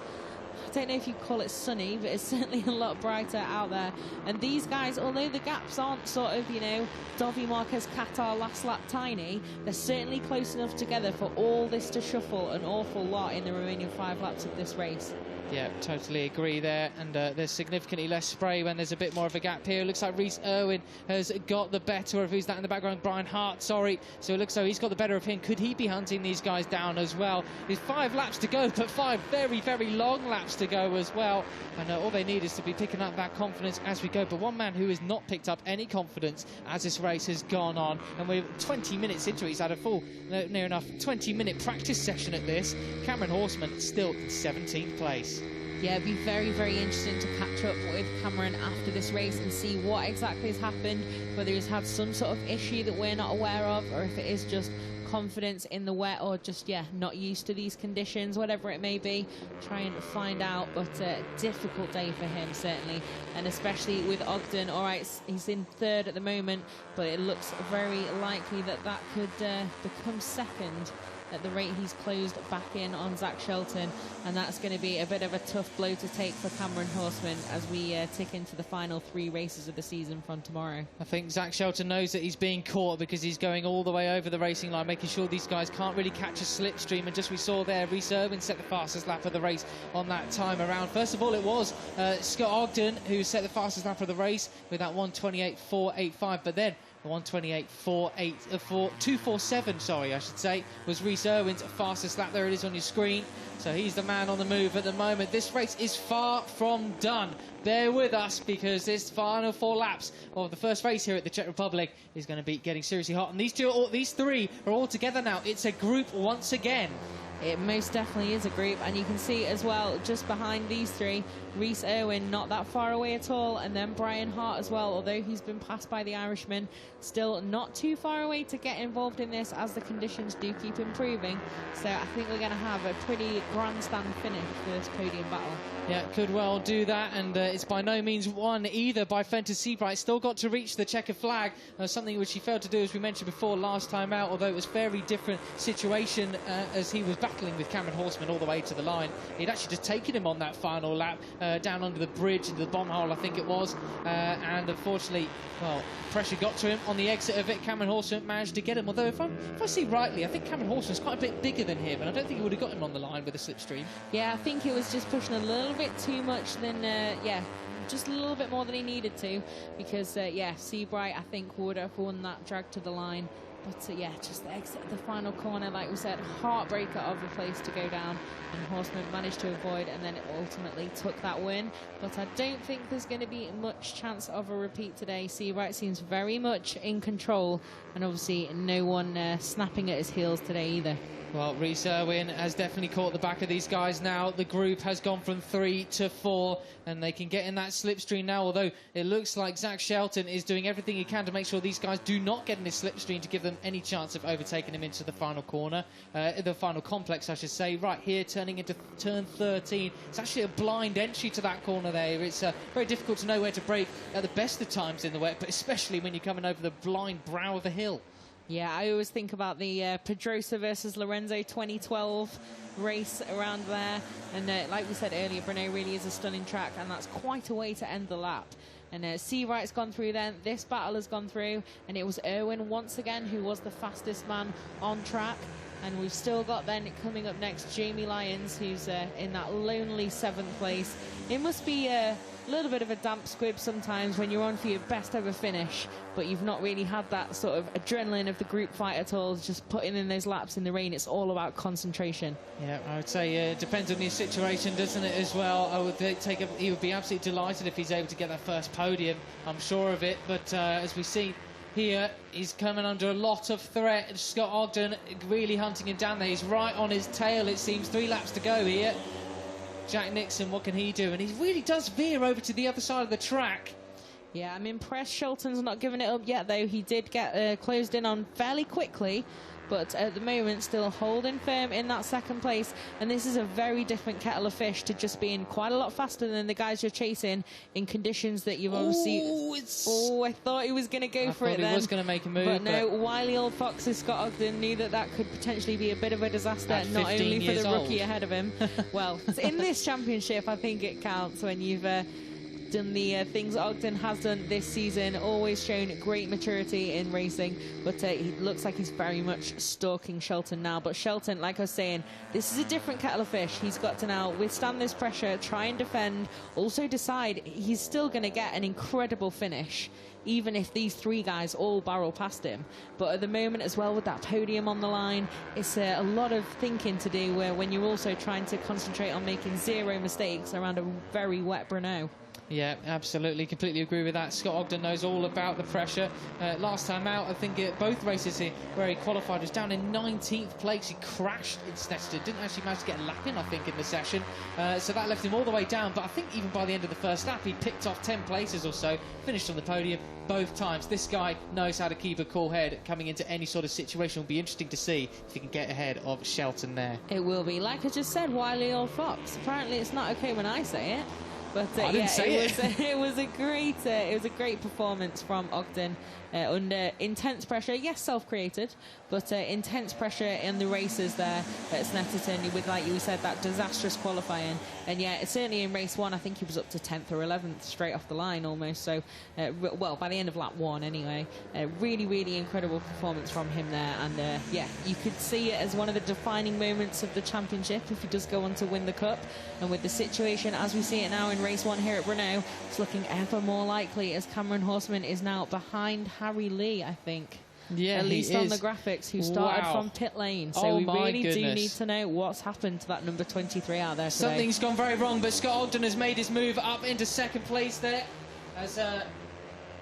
I don't know if you call it sunny, but it's certainly a lot brighter out there. And these guys, although the gaps aren't sort of, you know, Dovi Marquez Qatar last lap tiny, they're certainly close enough together for all this to shuffle an awful lot in the remaining 5 laps of this race. Yeah, totally agree there. And there's significantly less spray when there's a bit more of a gap here. It looks like Rhys Irwin has got the better of, who's that in the background? Brian Hart, sorry. So it looks like he's got the better of him. Could he be hunting these guys down as well? There's 5 laps to go, but 5 very, very long laps to go as well. And all they need is to be picking up that confidence as we go. But one man who has not picked up any confidence as this race has gone on, and we're 20 minutes into it, he's had a full, near enough 20-minute practice session at this. Cameron Horseman still in 17th place. Yeah, it'd be very, very interesting to catch up with Cameron after this race and see what exactly has happened, whether he's had some sort of issue that we're not aware of, or if it is just confidence in the wet, or just, yeah, not used to these conditions, whatever it may be. Try and find out, but a difficult day for him, certainly, and especially with Ogden. All right, he's in 3rd at the moment, but it looks very likely that that could become 2nd at the rate he's closed back in on Zach Shelton, and that's going to be a bit of a tough blow to take for Cameron Horseman as we tick into the final 3 races of the season from tomorrow. I think Zach Shelton knows that he's being caught because he's going all the way over the racing line, making sure these guys can't really catch a slipstream. And just we saw there, Rhys Irwin set the fastest lap of the race on that time around. First of all, it was Scott Ogden who set the fastest lap of the race with that 1:28.485, but then the 2:47, sorry, I should say, was Rhys Irwin's fastest lap. There it is on your screen. So he's the man on the move at the moment. This race is far from done. Bear with us, because this final 4 laps of the first race here at the Czech Republic is going to be getting seriously hot. And these 3 are all together now. It's a group once again. It most definitely is a group, and you can see as well, just behind these 3, Rhys Irwin not that far away at all, and then Brian Hart as well, although he's been passed by the Irishman, still not too far away to get involved in this as the conditions do keep improving. So I think we're going to have a pretty grandstand finish for this podium battle. Yeah, could well do that, and it's by no means won either by Fenton Seabright. Still got to reach the checker flag, something which he failed to do, as we mentioned before, last time out, although it was a very different situation as he was battling with Cameron Horseman all the way to the line. He'd actually just taken him on that final lap, down under the bridge, into the bomb hole, I think it was, and unfortunately, well, pressure got to him on the exit of it. Cameron Horseman managed to get him, although if I see rightly, I think Cameron Horseman's quite a bit bigger than him, and I don't think he would have got him on the line with a slipstream. Yeah, I think he was just pushing a little bit too much than, yeah, just a little bit more than he needed to, because, yeah, Seabright, I think, would have won that drag to the line. But, yeah, just the exit of the final corner, like we said, heartbreaker of a place to go down, and Horseman managed to avoid, and then it ultimately took that win. But I don't think there's going to be much chance of a repeat today. Seabright seems very much in control, and obviously no one snapping at his heels today either. Well, Rhys Irwin has definitely caught the back of these guys now. The group has gone from 3 to 4, and they can get in that slipstream now, although it looks like Zach Shelton is doing everything he can to make sure these guys do not get in this slipstream to give them any chance of overtaking him into the final corner, the final complex, I should say. Right here, turning into turn 13. It's actually a blind entry to that corner there. It's very difficult to know where to brake at the best of times in the wet, but especially when you're coming over the blind brow of a hill. Yeah, I always think about the Pedrosa versus Lorenzo 2012 race around there. And like we said earlier, Brno really is a stunning track, and that's quite a way to end the lap. And Seawright's gone through then, this battle has gone through, and it was Irwin once again who was the fastest man on track. And we've still got then coming up next Jamie Lyons, who's in that lonely 7th place. It must be a little bit of a damp squib sometimes when you're on for your best ever finish, but you've not really had that sort of adrenaline of the group fight at all. Just putting in those laps in the rain, it's all about concentration. Yeah, I would say it depends on the situation, doesn't it, as well? I would he would be absolutely delighted if he's able to get that first podium, I'm sure of it. But as we see here, he's coming under a lot of threat. Scott Ogden really hunting him down there. He's right on his tail, it seems. 3 laps to go here. Jack Nixon, what can he do? And he really does veer over to the other side of the track. Yeah, I'm impressed Shelton's not giving it up yet, though. He did get closed in on fairly quickly, but at the moment still holding firm in that 2nd place. And this is a very different kettle of fish to just being quite a lot faster than the guys you're chasing in conditions that you've obviously... Oh, I thought he was going to go for it then. He was going to make a move. But no, wily old foxes Scott Ogden knew that that could potentially be a bit of a disaster, not only for the rookie ahead of him. Well, in this championship, I think it counts when you've... done the things Ogden has done this season, always shown great maturity in racing, but he looks like he's very much stalking Shelton now. But Shelton, like I was saying, this is a different kettle of fish. He's got to now withstand this pressure, try and defend, also decide he's still going to get an incredible finish, even if these 3 guys all barrel past him. But at the moment as well, with that podium on the line, it's a lot of thinking to do when you're also trying to concentrate on making 0 mistakes around a very wet Brno. Yeah, absolutely. Completely agree with that. Scott Ogden knows all about the pressure. Last time out, I think both races here where he qualified was down in 19th place. He crashed in Snetterton. Didn't actually manage to get a lap in, I think, in the session. So that left him all the way down. But I think even by the end of the first lap, he picked off 10 places or so. Finished on the podium both times. This guy knows how to keep a cool head coming into any sort of situation. It'll be interesting to see if he can get ahead of Shelton there. It will be. Like I just said, wily old fox. Apparently it's not okay when I say it. But I didn't say it. It was a great performance from Ogden under intense pressure. Yes, self-created, but intense pressure in the races there at Snetterton with, like you said, that disastrous qualifying. And yeah, certainly in race 1, I think he was up to 10th or 11th straight off the line almost. So, well, by the end of lap 1 anyway. Really, really incredible performance from him there. And yeah, you could see it as one of the defining moments of the championship if he does go on to win the cup. And with the situation as we see it now in race 1 here at Brno, it's looking ever more likely as Cameron Horseman is now behind Harry Lee, I think. Yeah, at least on the graphics, who started from pit lane. So we really do need to know what's happened to that number 23 out there today. Something's gone very wrong, but Scott Ogden has made his move up into 2nd place there. As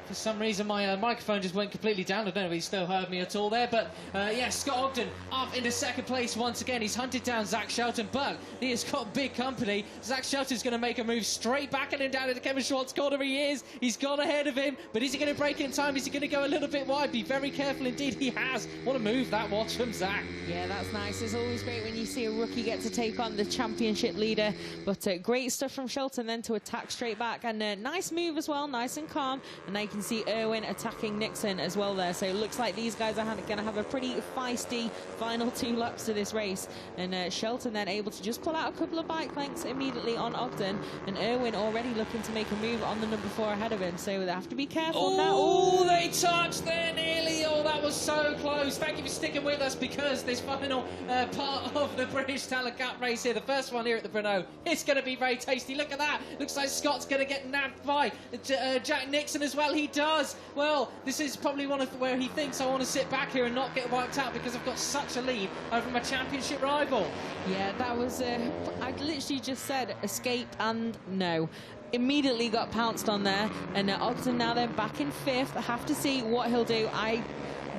for some reason my microphone just went completely down. I don't know if he still heard me at all there, but yeah, Scott Ogden up into 2nd place once again. He's hunted down Zach Shelton, but he has got big company. Zach Shelton's going to make a move straight back at him down into Kevin Schwartz corner. He is. He's gone ahead of him, but is he going to break in time? Is he going to go a little bit wide? Be very careful indeed. He has. What a move that was from Zach. Yeah, that's nice. It's always great when you see a rookie get to take on the championship leader, but great stuff from Shelton then to attack straight back, and nice move as well, nice and calm. And now you can see Irwin attacking Nixon as well there. So it looks like these guys are going to have a pretty feisty final 2 laps to this race. And Shelton then able to just pull out a couple of bike lengths immediately on Ogden. And Irwin already looking to make a move on the number 4 ahead of him. So they have to be careful now. Oh, they touched there nearly. Oh, that was so close. Thank you for sticking with us, because this final part of the British Talent Cup race here, the first one here at the Brno, it's going to be very tasty. Look at that. Looks like Scott's going to get nabbed by Jack Nixon as well. He does. Well, this is probably one of where he thinks, I want to sit back here and not get wiped out because I've got such a lead over my championship rival. Yeah, that was I literally just said escape, and no, immediately got pounced on there. And Ogden now they're back in 5th. I have to see what he'll do. I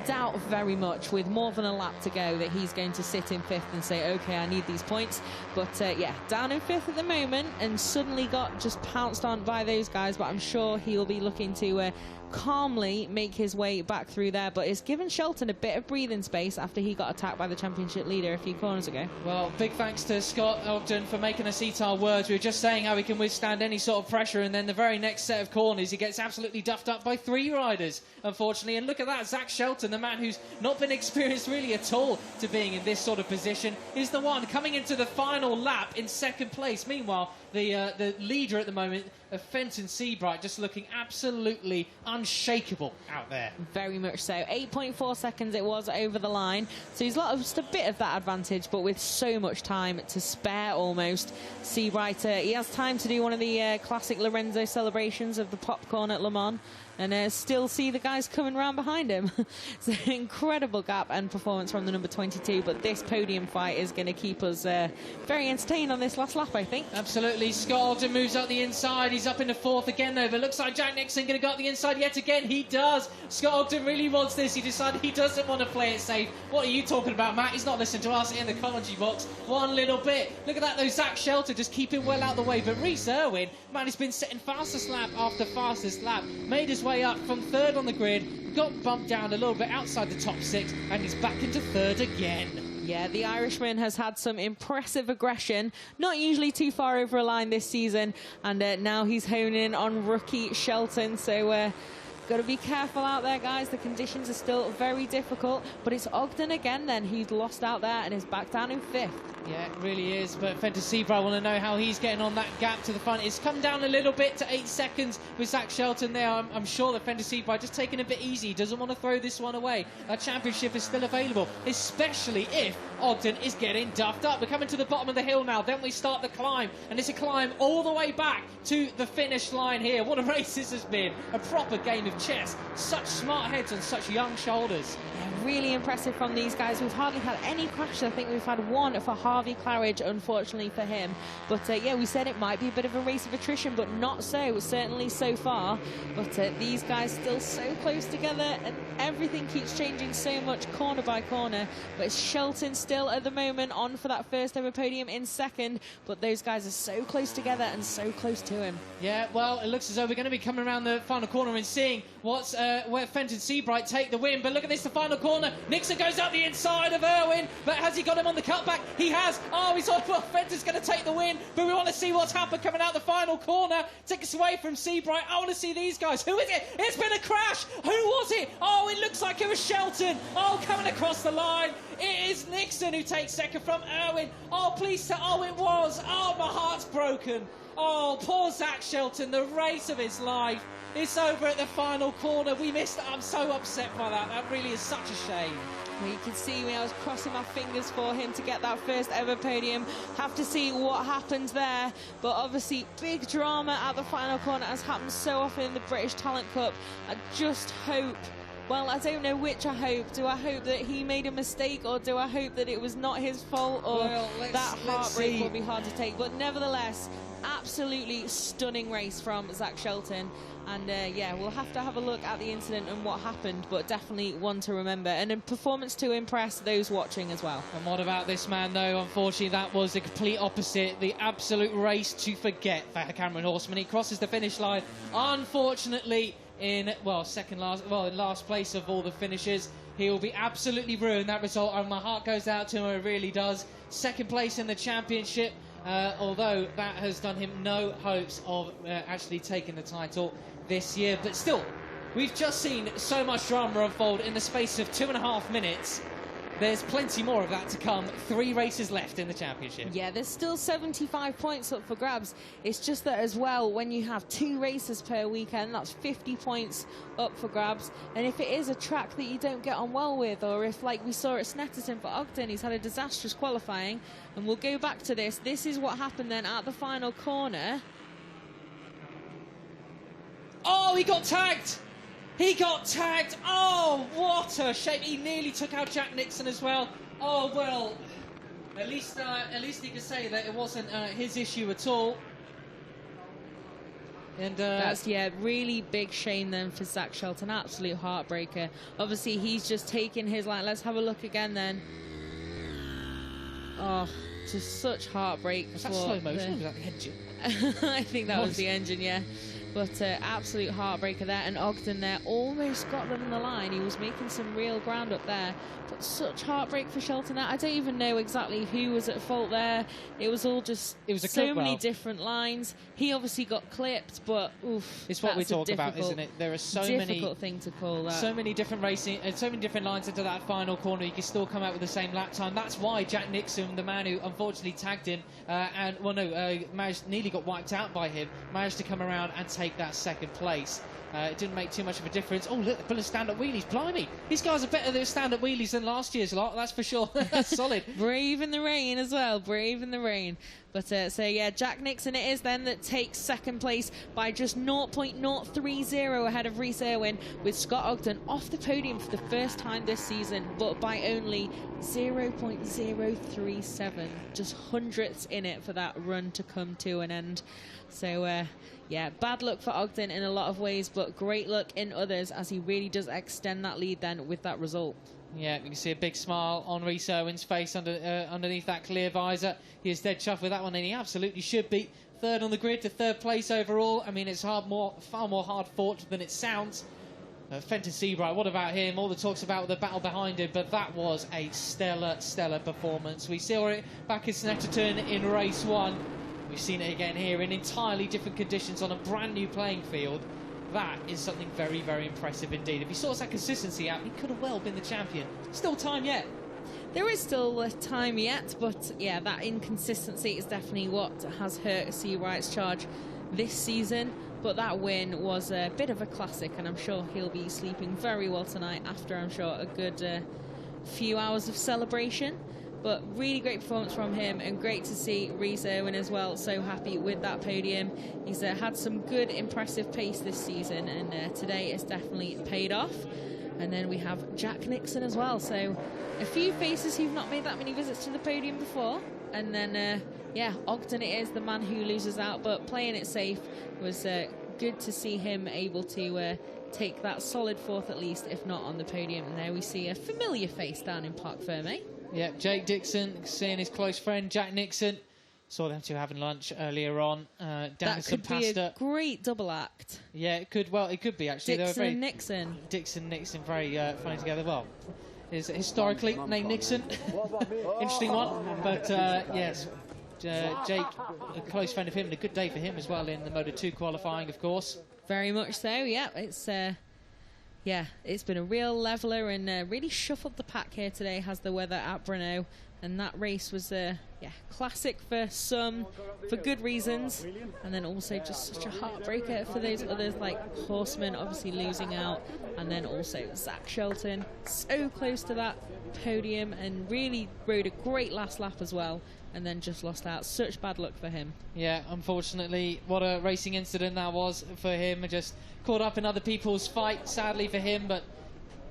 doubt very much, with more than a lap to go, that he's going to sit in 5th and say, okay, I need these points. But yeah, down in 5th at the moment, and suddenly got just pounced on by those guys, but I'm sure he'll be looking to calmly make his way back through there. But it's given Shelton a bit of breathing space after he got attacked by the championship leader a few corners ago. Well, big thanks to Scott Ogden for making us eat our words. We were just saying how he can withstand any sort of pressure, and then the very next set of corners he gets absolutely duffed up by 3 riders, unfortunately. And look at that, Zach Shelton, the man who's not been experienced really at all to being in this sort of position, is the one coming into the final lap in 2nd place. Meanwhile, the leader at the moment, Fenton Seabright, just looking absolutely unshakable out there. Very much so. 8.4 seconds it was over the line, so he's lost a bit of that advantage, but with so much time to spare almost. Seabright, he has time to do one of the classic Lorenzo celebrations of the popcorn at Le Mans, and still see the guys coming around behind him. It's an incredible gap and performance from the number 22, but this podium fight is going to keep us very entertained on this last lap, I think. Absolutely. Scott Ogden moves up the inside. He's up into 4th again, though, but looks like Jack Nixon going to go up the inside yet again. He does. Scott Ogden really wants this. He decided he doesn't want to play it safe. What are you talking about, Matt? He's not listening to us in the commentary box one little bit. Look at that, though. Zach Shelton just keeping well out of the way, but Rhys Irwin, man, he's been setting fastest lap after fastest lap, made his way up from 3rd on the grid, got bumped down a little bit outside the top 6, and he's back into 3rd again. Yeah, the Irishman has had some impressive aggression, not usually too far over a line this season, and now he's honing in on rookie Shelton, so got to be careful out there, guys. The conditions are still very difficult, but it's Ogden again then who's lost out there and is back down in 5th. Yeah, it really is, but Fenton Seabright, I want to know how he's getting on that gap to the front. It's come down a little bit to 8 seconds with Zach Shelton there. I'm sure that Fenton Seabright just taking a bit easy. He doesn't want to throw this one away. A championship is still available, especially if Ogden is getting duffed up. We're coming to the bottom of the hill now, then we start the climb, and it's a climb all the way back to the finish line here. What a race this has been. A proper game of chess. Such smart heads on such young shoulders. Yeah, really impressive from these guys. We've hardly had any crashes. I think we've had one for Harvey Claridge, unfortunately for him. But yeah, we said it might be a bit of a race of attrition, but not so, certainly so far. But these guys still so close together, and everything keeps changing so much corner by corner. But Shelton still at the moment on for that first ever podium in 2nd, but those guys are so close together and so close to him. Yeah, well, it looks as though we're going to be coming around the final corner and seeing what's where Fenton Seabright take the win. But look at this, the final corner. Nixon goes up the inside of Irwin, but has he got him on the cutback? He has. Oh, we saw, well, Fenton's going to take the win, but we want to see what's happened coming out the final corner. Take us away from Seabright. I want to see these guys. Who is it? It's been a crash. Who was it? Oh, it looks like it was Shelton. Oh, coming across the line. It is Nixon who takes 2nd from Irwin. Oh, please. Oh, it was. Oh, my heart's broken. Oh, poor Zach Shelton, the race of his life. It's over at the final corner. We missed it. I'm so upset by that. That really is such a shame. Well, you can see me, I was crossing my fingers for him to get that first ever podium. Have to see what happens there. But obviously, big drama at the final corner, as happens so often in the British Talent Cup. I just hope, well, I don't know which I hope. Do I hope that he made a mistake, or do I hope that it was not his fault, or well, that heartbreak will be hard to take? But nevertheless, absolutely stunning race from Zach Shelton. And yeah, we'll have to have a look at the incident and what happened, but definitely one to remember, and a performance to impress those watching as well. And what about this man, though? Unfortunately, that was the complete opposite. The absolute race to forget for Cameron Horseman. He crosses the finish line, unfortunately, in, well, in last place of all the finishes. He will be absolutely ruined, that result, and my heart goes out to him, it really does. 2nd place in the championship. Although that has done him no hopes of actually taking the title this year. But still, we've just seen so much drama unfold in the space of 2.5 minutes. There's plenty more of that to come. 3 races left in the championship. Yeah, there's still 75 points up for grabs. It's just that as well, when you have 2 races per weekend, that's 50 points up for grabs. And if it is a track that you don't get on well with, or if, like we saw at Snetterton for Ogden, he's had a disastrous qualifying, and we'll go back to this. This is what happened then at the final corner. Oh, he got tagged! He got tagged. Oh, what a shame. He nearly took out Jack Nixon as well. Oh, well, at least he could say that it wasn't his issue at all. And that's, yeah, really big shame then for Zach Shelton. Absolute heartbreaker. Obviously, he's just taking his line. Let's have a look again then. Oh, just such heartbreak. Was that slow motion or was that the engine? I think that was the engine, yeah. But absolute heartbreaker there. And Ogden there almost got them on the line. He was making some real ground up there. But such heartbreak for Shelton. I don't even know exactly who was at fault there. It was all just so many different lines. He obviously got clipped, but oof. It's what we talk about, isn't it? There are so many difficult thing to call that. So many different racing, so many different lines into that final corner. You can still come out with the same lap time. That's why Jack Nixon, the man who unfortunately tagged him, nearly got wiped out by him, managed to come around and take that second place. It didn't make too much of a difference. Oh, look, full of stand-up wheelies. Blimey, these guys are better than stand-up wheelies than last year's lot, that's for sure. That's solid. Brave in the rain as well, brave in the rain. But so yeah, Jack Nixon it is then that takes second place by just 0.030 ahead of Rhys Irwin, with Scott Ogden off the podium for the first time this season, but by only 0.037. Just hundredths in it for that run to come to an end. So yeah, bad luck for Ogden in a lot of ways, but great luck in others as he really does extend that lead then with that result. Yeah, you can see a big smile on Rhys Irwin's face underneath that clear visor. He is dead chuffed with that one, and he absolutely should be. Third on the grid to third place overall. I mean, it's far more hard fought than it sounds. Fenton Seabright, what about him? All the talks about the battle behind him, but that was a stellar, stellar performance. We saw it back in Snetterton in race 1. We've seen it again here in entirely different conditions on a brand new playing field. That is something very, very impressive indeed. If he sorts that consistency out, he could have well been the champion. Still time yet. There is still time yet, but yeah, that inconsistency is definitely what has hurt Seabright's charge this season. But that win was a bit of a classic, and I'm sure he'll be sleeping very well tonight after, I'm sure, a good few hours of celebration. But really great performance from him, and great to see Rhys Irwin as well. So happy with that podium. He's had some good, impressive pace this season, and today it's definitely paid off. And then we have Jack Nixon as well. So a few faces who've not made that many visits to the podium before. And then, yeah, Ogden it is, the man who loses out, but playing it safe was good to see him able to take that solid fourth at least, if not on the podium. And there we see a familiar face down in Parc Fermé. Yeah, Jake Dixon seeing his close friend Jack Nixon. Saw them two having lunch earlier on. Down some pasta. Be a great double act. Yeah, it could. Well, it could be actually. Dixon and Nixon. Dixon, Nixon, very funny together. Well, is historically named Nixon. Interesting one. But yes, Jake, a close friend of him, and a good day for him as well in the Moto2 qualifying, of course. Very much so. Yeah, it's. Yeah, it's been a real leveller and really shuffled the pack here today, has the weather at Brno. And that race was, yeah, classic for some, for good reasons. And then also just such a heartbreaker for those others, like Horseman obviously losing out. And then also Zach Shelton, so close to that podium and really rode a great last lap as well. And then just lost out. Such bad luck for him. Yeah, unfortunately, what a racing incident that was for him. Just caught up in other people's fight, sadly for him, but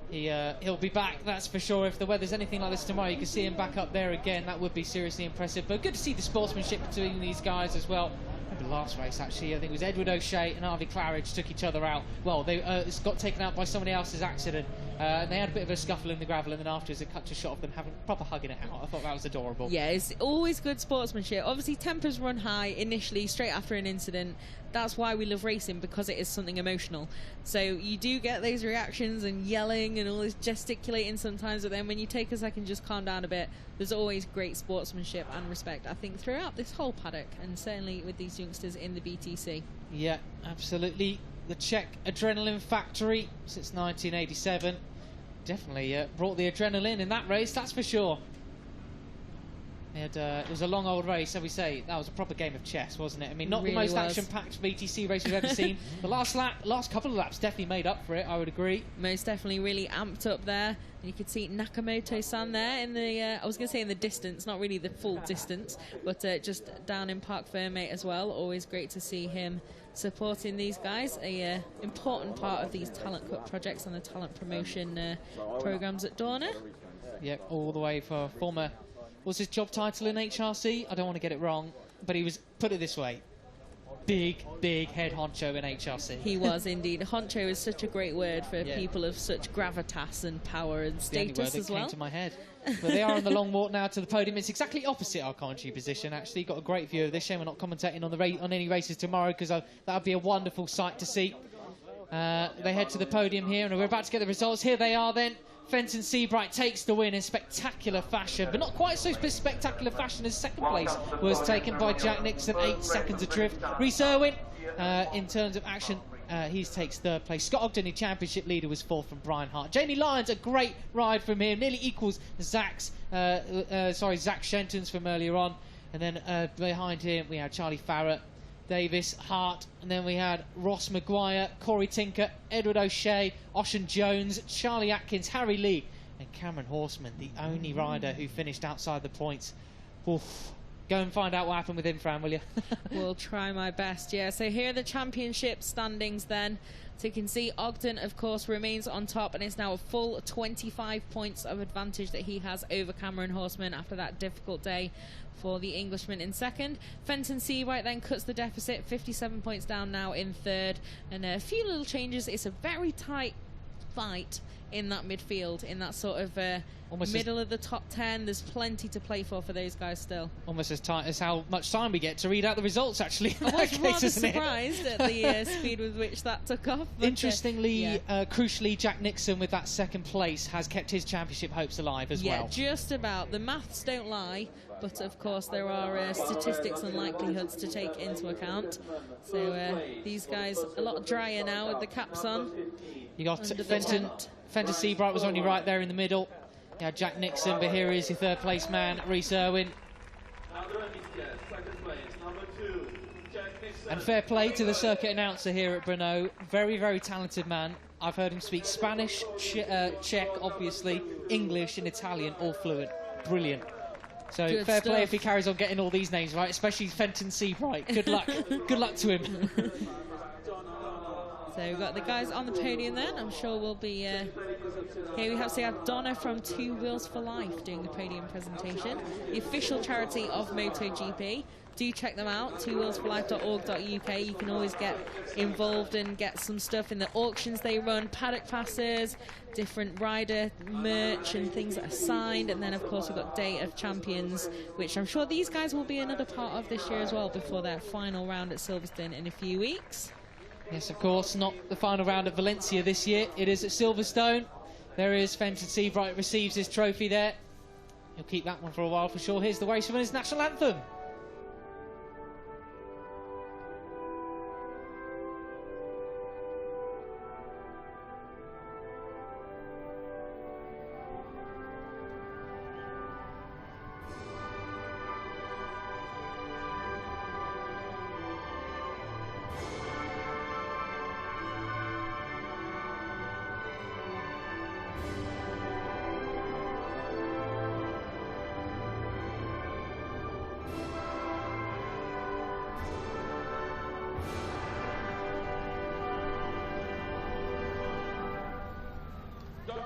he'll be back, that's for sure. If the weather's anything like this tomorrow, you can see him back up there again. That would be seriously impressive. But good to see the sportsmanship between these guys as well. I remember last race, actually, I think it was Edward O'Shea and Harvey Claridge took each other out. Well, they got taken out by somebody else's accident. And they had a bit of a scuffle in the gravel, and then afterwards they cut a shot of them having proper hugging it out. I thought that was adorable. Yeah, it's always good sportsmanship. Obviously, tempers run high initially, straight after an incident. That's why we love racing, because it is something emotional. So you do get those reactions and yelling and all this gesticulating sometimes, but then when you take a second, just calm down a bit, there's always great sportsmanship and respect, I think, throughout this whole paddock, and certainly with these youngsters in the BTC. Yeah, absolutely. The Czech adrenaline factory since 1987. Definitely brought the adrenaline in that race, that's for sure. It was a long old race, so we say. That was a proper game of chess, wasn't it? I mean, not really the most action-packed BTC race we've ever seen. The last couple of laps definitely made up for it, I would agree. Most definitely really amped up there. And you could see Nakamoto-san there in the, I was going to say in the distance, not really the full distance, but just down in Parc Fermé as well. Always great to see him supporting these guys, a important part of these Talent Cup projects and the talent promotion programs at Dorna. Yeah, all the way for former... What's his job title in HRC? I don't want to get it wrong, but he was, put it this way, big head honcho in HRC. He was indeed. Honcho is such a great word for people of such gravitas and power and status as well. Came to my head. But they are on the long walk now to the podium. It's exactly opposite our commentary position, actually. Got a great view of this. Shame we're not commentating on any races tomorrow, because that would be a wonderful sight to see. They head to the podium here, and we're about to get the results. Here they are then. Fenton Seabright takes the win in spectacular fashion, but not quite so spectacular fashion as second place was taken by Jack Nixon, 8 seconds adrift. Rhys Irwin, in terms of action, he takes third place. Scott Ogden, the championship leader, was fourth from Brian Hart. Jamie Lyons, a great ride from him, nearly equals Zach Shenton's from earlier on. And then behind him we had Charlie Farrett, Davis, Hart, and then we had Ross Maguire, Corey Tinker, Edward O'Shea, Ocean Jones, Charlie Atkins, Harry Lee, and Cameron Horseman, the only rider who finished outside the points. Oof. Go and find out what happened with him, Fran, will you? We'll try my best, yeah. So here are the championship standings then. So you can see Ogden, of course, remains on top, and it's now a full 25 points of advantage that he has over Cameron Horseman after that difficult day for the Englishman in second. Fenton Seabright then cuts the deficit, 57 points down now in third. And a few little changes. It's a very tight fight in that midfield, in that sort of middle of the top 10. There's plenty to play for those guys still. Almost as tight as how much time we get to read out the results, actually. I was rather surprised at the speed with which that took off. But, interestingly, crucially, Jack Nixon with that second place has kept his championship hopes alive as well. Yeah, just about. The maths don't lie, but of course there are statistics and likelihoods to take into account. So these guys a lot drier now with the caps on. You got Fenton Seabright was only right there in the middle. You had Jack Nixon, but here is your third place man, Rhys Irwin. And fair play to the circuit announcer here at Brno. Very talented man. I've heard him speak Spanish, Czech, obviously, English and Italian, all fluent. Brilliant. So good fair stuff. play if he carries on getting all these names right, especially Fenton Seabright. Good luck. Good luck to him. So we've got the guys on the podium then. I'm sure we'll be... here we have Dorna from Two Wheels for Life doing the podium presentation. The official charity of MotoGP. Do check them out, twowheelsforlife.org.uk. You can always get involved and get some stuff in the auctions they run, paddock passes, different rider merch and things that are signed. And then, of course, we've got Day of Champions, which I'm sure these guys will be another part of this year as well before their final round at Silverstone in a few weeks. Yes, of course, not the final round at Valencia this year. It is at Silverstone. There is Fenton Seabright, receives his trophy there. He'll keep that one for a while for sure. Here's the race winner's national anthem.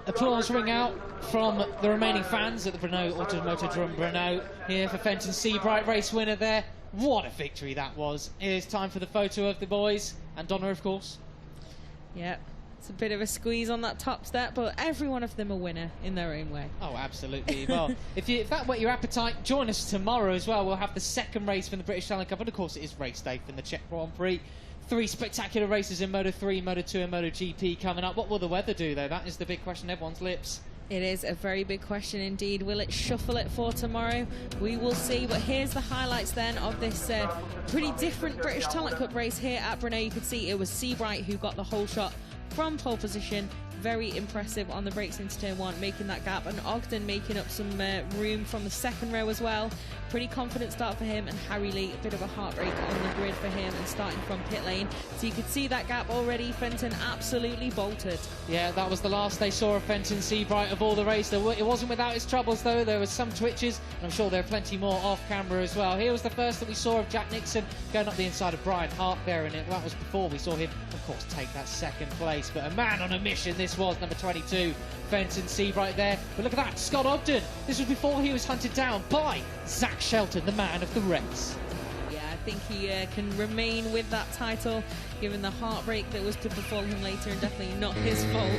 Applause ring out from the remaining fans at the Automotodrom Brno. Here for Fenton Seabright, race winner there. What a victory that was. It is time for the photo of the boys and Dorna, of course. Yeah, it's a bit of a squeeze on that top step, but every one of them a winner in their own way. Oh, absolutely. Well, if that whet your appetite, join us tomorrow as well. We'll have the second race from the British Talent Cup, and of course it is race day from the Czech Grand Prix. 3 spectacular races in Moto3, Moto2 and MotoGP coming up. What will the weather do, though? That is the big question on everyone's lips. It is a very big question indeed. Will it shuffle it for tomorrow? We will see. But here's the highlights then of this pretty different British Talent Cup race here at Brno. You could see it was Seabright who got the whole shot from pole position. Very impressive on the brakes into turn 1, making that gap, and Ogden making up some room from the second row as well. Pretty confident start for him, and Harry Lee, a bit of a heartbreak on the grid for him and starting from pit lane. So you could see that gap already. Fenton absolutely bolted. Yeah, that was the last they saw of Fenton Seabright of all the race. It wasn't without its troubles, though. There was some twitches, and I'm sure there are plenty more off camera as well. Here was the first that we saw of Jack Nixon going up the inside of Brian Hart there, and that was before we saw him, of course, take that second place. But a man on a mission this was, number 22, Fenton Seabright there. But look at that, Scott Ogden. This was before he was hunted down by Zach Shelton, the man of the race. Yeah, think he can remain with that title, given the heartbreak that was to befall him later, and definitely not his fault.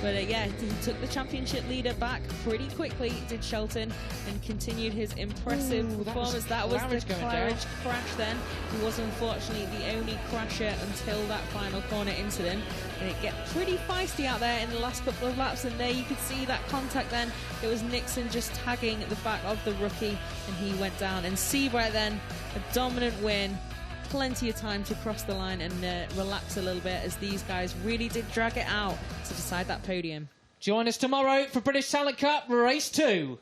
But yeah, he took the championship leader back pretty quickly, did Shelton, and continued his impressive performance. That was the Claridge crash then. He was unfortunately the only crasher until that final corner incident. And it get pretty feisty out there in the last couple of laps, and there you could see that contact then. It was Nixon just tagging the back of the rookie, and he went down. And Seabright then, a dominant win. Plenty of time to cross the line and relax a little bit, as these guys really did drag it out to decide that podium. Join us tomorrow for British Talent Cup Race 2.